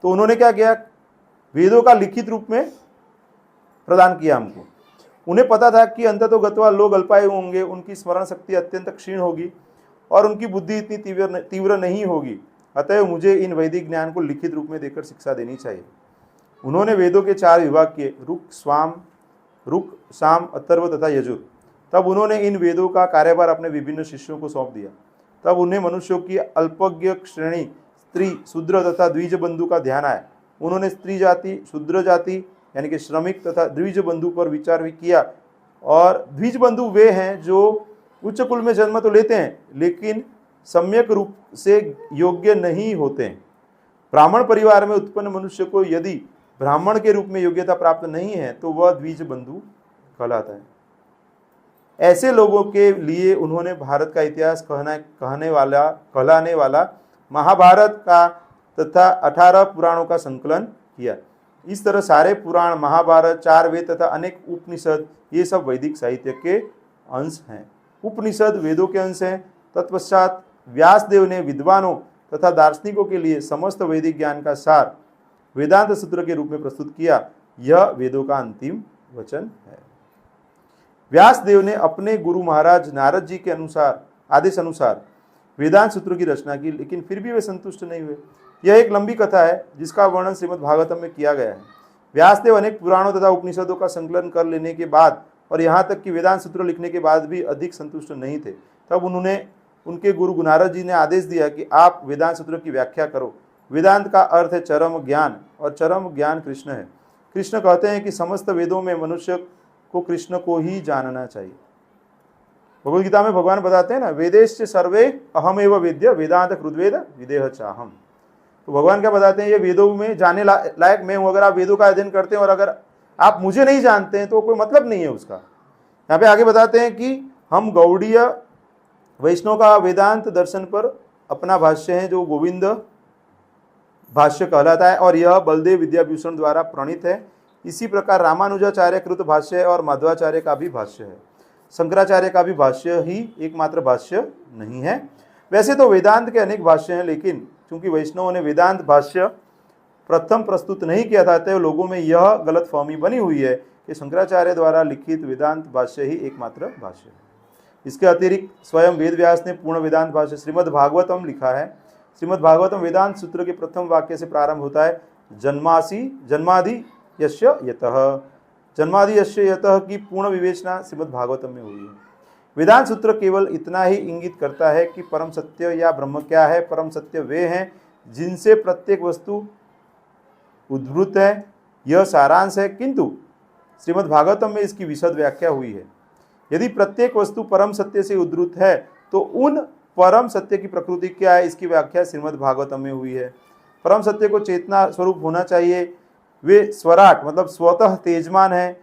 तो उन्होंने क्या किया, वेदों का लिखित रूप में प्रदान किया हमको। उन्हें पता था कि अंततोगत्वा लोग अल्पायु होंगे, उनकी स्मरण शक्ति अत्यंत क्षीण होगी और उनकी बुद्धि इतनी तीव्र नहीं होगी। अतएव मुझे इन वैदिक ज्ञान को लिखित रूप में देकर शिक्षा देनी चाहिए। उन्होंने वेदों के 4 विभाग किए, रुक, साम, अथर्व तथा यजुर। तब उन्होंने इन वेदों का कार्यभार अपने विभिन्न शिष्यों को सौंप दिया। तब उन्हें मनुष्यों की अल्पज्ञ श्रेणी, स्त्री, शूद्र तथा द्विज बंधु का ध्यान आया। उन्होंने स्त्री जाति, शूद्र जाति यानी कि श्रमिक तथा द्विज बंधु पर विचार भी किया। और द्विज बंधु वे हैं जो उच्च कुल में जन्म तो लेते हैं लेकिन सम्यक रूप से योग्य नहीं होते हैं। ब्राह्मण परिवार में उत्पन्न मनुष्य को यदि ब्राह्मण के रूप में योग्यता प्राप्त नहीं है तो वह द्विज बंधु कहलाता है। ऐसे लोगों के लिए उन्होंने भारत का इतिहास कहलाने वाला महाभारत का तथा 18 पुराणों का संकलन किया। इस तरह सारे पुराण, महाभारत, 4 वेद तथा अनेक उपनिषद ये सब वैदिक साहित्य के अंश हैं। उपनिषद वेदों के अंश हैं। तत्पश्चात व्यासदेव ने विद्वानों तथा दार्शनिकों के लिए समस्त वैदिक ज्ञान का सार वेदांत सूत्र के रूप में प्रस्तुत किया। यह वेदों का अंतिम वचन है। व्यासदेव ने अपने गुरु महाराज नारद जी के आदेश अनुसार वेदांत सूत्र की रचना की, लेकिन फिर भी वे संतुष्ट नहीं हुए। यह एक लंबी कथा है जिसका वर्णन श्रीमद् भागवतम में किया गया है। व्यासदेव अनेक पुराणों तथा उपनिषदों का संकलन कर लेने के बाद और यहाँ तक कि वेदांत सूत्र लिखने के बाद भी अधिक संतुष्ट नहीं थे। तब उनके गुरु नारद जी ने आदेश दिया कि आप वेदांत सूत्र की व्याख्या करो। वेदांत का अर्थ है चरम ज्ञान और चरम ज्ञान कृष्ण है। कृष्ण कहते हैं कि समस्त वेदों में मनुष्य को कृष्ण को ही जानना चाहिए। भगवद गीता में भगवान बताते हैं ना, वेदेश्च सर्वे अहमेव वेद्य वेदांत कृद्वेद विदेह चाहम। तो भगवान क्या बताते हैं, ये वेदों में जाने लायक मैं हूं। अगर आप वेदों का अध्ययन करते हैं और अगर आप मुझे नहीं जानते हैं तो कोई मतलब नहीं है उसका। यहाँ पे आगे बताते हैं कि हम गौड़ीय वैष्णव का वेदांत दर्शन पर अपना भाष्य है जो गोविंद भाष्य कहलाता है और यह बलदेव विद्याभूषण द्वारा प्रणीत है। इसी प्रकार रामानुजाचार्य कृत भाष्य और माध्वाचार्य का भी भाष्य है। शंकराचार्य का भी भाष्य ही एकमात्र भाष्य नहीं है। वैसे तो वेदांत के अनेक भाष्य हैं, लेकिन चूंकि वैष्णवों ने वेदांत भाष्य प्रथम प्रस्तुत नहीं किया था, तो लोगों में यह गलतफहमी बनी हुई है कि शंकराचार्य द्वारा लिखित वेदांत भाष्य ही एकमात्र भाष्य है। इसके अतिरिक्त स्वयं वेद व्यास ने पूर्ण वेदांत भाष्य श्रीमद् भागवतम लिखा है। श्रीमद् भागवतम वेदांत सूत्र के प्रथम वाक्य से प्रारंभ होता है, जन्मादि यस्य यतः की पूर्ण विवेचना श्रीमद् भागवतम में हुई है। वेदांत सूत्र केवल इतना ही इंगित करता है कि परम सत्य या ब्रह्म क्या है। परम सत्य वे हैं जिनसे प्रत्येक वस्तु उद्भूत है, यह सारांश है। किंतु श्रीमद् भागवतम में इसकी विशद व्याख्या हुई है। यदि प्रत्येक वस्तु परम सत्य से उद्भूत है तो उन परम सत्य की प्रकृति क्या है, इसकी व्याख्या श्रीमद् भागवतम में हुई है। परम सत्य को चेतना स्वरूप होना चाहिए। वे स्वराट मतलब स्वतः तेजमान है।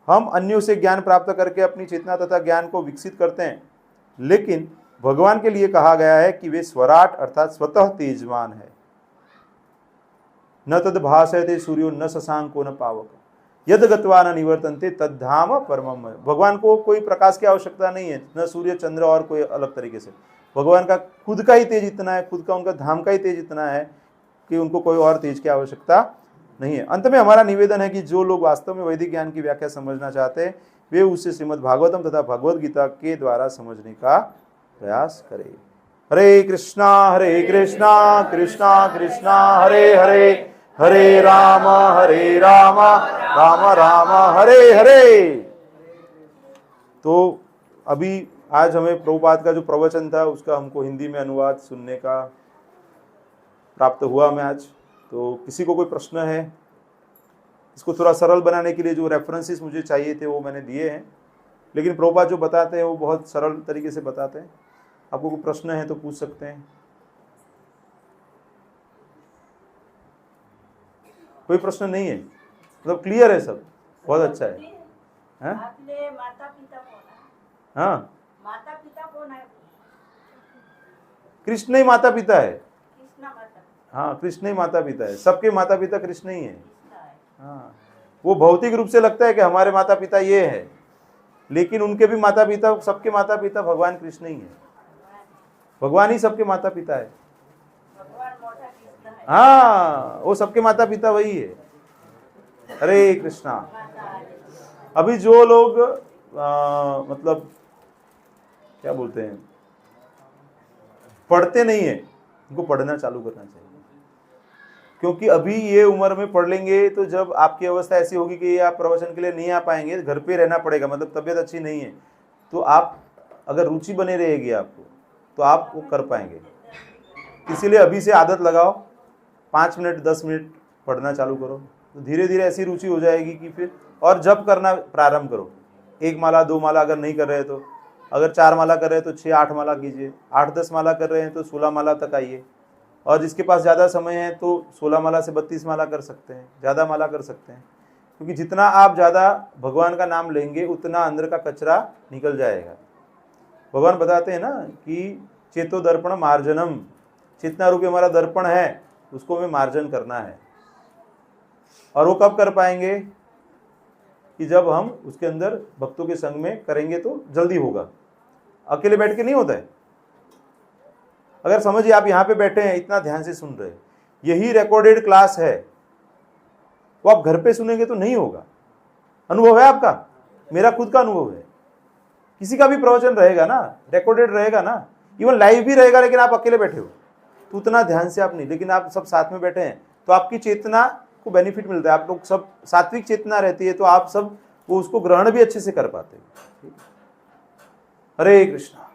हम अन्यों से ज्ञान प्राप्त करके अपनी चेतना तथा ज्ञान को विकसित करते हैं, लेकिन भगवान के लिए कहा गया है कि वे स्वराट अर्थात स्वतः तेजमान है। न तद भासयते सूर्यो न शशांको न पावक। यद गत्वा न निवर्तन्ते तद्धाम परमम। भगवान को कोई प्रकाश की आवश्यकता नहीं है, न सूर्य चंद्र और कोई अलग तरीके से। भगवान का खुद का ही तेज इतना है, खुद का उनका धाम का ही तेज इतना है कि उनको कोई और तेज की आवश्यकता नहीं है। अंत में हमारा निवेदन है कि जो लोग वास्तव में वैदिक ज्ञान की व्याख्या समझना चाहते हैं वे उसे श्रीमद् भागवतम तथा भगवद गीता के द्वारा समझने का प्रयास करें। हरे कृष्णा कृष्णा कृष्णा हरे हरे, हरे राम राम राम हरे हरे। तो अभी आज हमें प्रभुपाद का जो प्रवचन था उसका हमको हिंदी में अनुवाद सुनने का प्राप्त हुआ हमें आज। तो किसी को कोई प्रश्न है? इसको थोड़ा सरल बनाने के लिए जो रेफरेंसेस मुझे चाहिए थे वो मैंने दिए हैं, लेकिन प्रभुपाद जो बताते हैं वो बहुत सरल तरीके से बताते हैं। आपको कोई प्रश्न है तो पूछ सकते हैं। कोई प्रश्न नहीं है, मतलब क्लियर है सब, बहुत अच्छा है। आपने माता पिता कौन है? हाँ, माता पिता कौन है? कृष्ण ही माता पिता है। कृष्ण माता। हाँ, कृष्ण ही माता पिता है, सबके माता पिता कृष्ण ही है। हाँ, वो भौतिक रूप से लगता है कि हमारे माता पिता ये है, लेकिन उनके भी माता पिता, सबके माता पिता भगवान कृष्ण ही है। भगवान ही सबके माता पिता है। भगवान मोटा कृष्ण है। हाँ, वो सबके माता पिता वही है। हरे कृष्णा। अभी जो लोग मतलब क्या बोलते हैं, पढ़ते नहीं है, उनको पढ़ना चालू करना चाहिए। क्योंकि अभी ये उम्र में पढ़ लेंगे तो जब आपकी अवस्था ऐसी होगी कि आप प्रवचन के लिए नहीं आ पाएंगे, घर पे रहना पड़ेगा, मतलब तबीयत अच्छी नहीं है, तो आप अगर रुचि बने रहेगी आपको तो आप वो कर पाएंगे। इसीलिए अभी से आदत लगाओ, 5 मिनट 10 मिनट पढ़ना चालू करो, तो धीरे धीरे ऐसी रुचि हो जाएगी कि फिर और जब करना प्रारंभ करो। 1 माला 2 माला अगर नहीं कर रहे तो, अगर 4 माला कर रहे हैं तो 6-8 माला कीजिए, 8-10 माला कर रहे हैं तो 16 माला तक आइए, और जिसके पास ज़्यादा समय है तो 16 माला से 32 माला कर सकते हैं, ज़्यादा माला कर सकते हैं। क्योंकि जितना आप ज़्यादा भगवान का नाम लेंगे उतना अंदर का कचरा निकल जाएगा। भगवान बताते हैं ना कि चेतो दर्पण मार्जनम, चेतना रूपी हमारा दर्पण है, उसको हमें मार्जन करना है। और वो कब कर पाएंगे? कि जब हम उसके अंदर भक्तों के संग में करेंगे तो जल्दी होगा, अकेले बैठ के नहीं होता है। अगर समझिए आप यहाँ पे बैठे हैं, इतना ध्यान से सुन रहे हैं, यही रिकॉर्डेड क्लास है, वो आप घर पे सुनेंगे तो नहीं होगा। अनुभव है आपका, मेरा खुद का अनुभव है। किसी का भी प्रवचन रहेगा ना, रिकॉर्डेड रहेगा ना, इवन लाइव भी रहेगा, लेकिन आप अकेले बैठे हो तो उतना ध्यान से आप नहीं, लेकिन आप सब साथ में बैठे हैं तो आपकी चेतना को बेनिफिट मिलता है। आप लोग सब सात्विक चेतना रहती है तो आप सब वो उसको ग्रहण भी अच्छे से कर पाते हैं। हरे कृष्णा।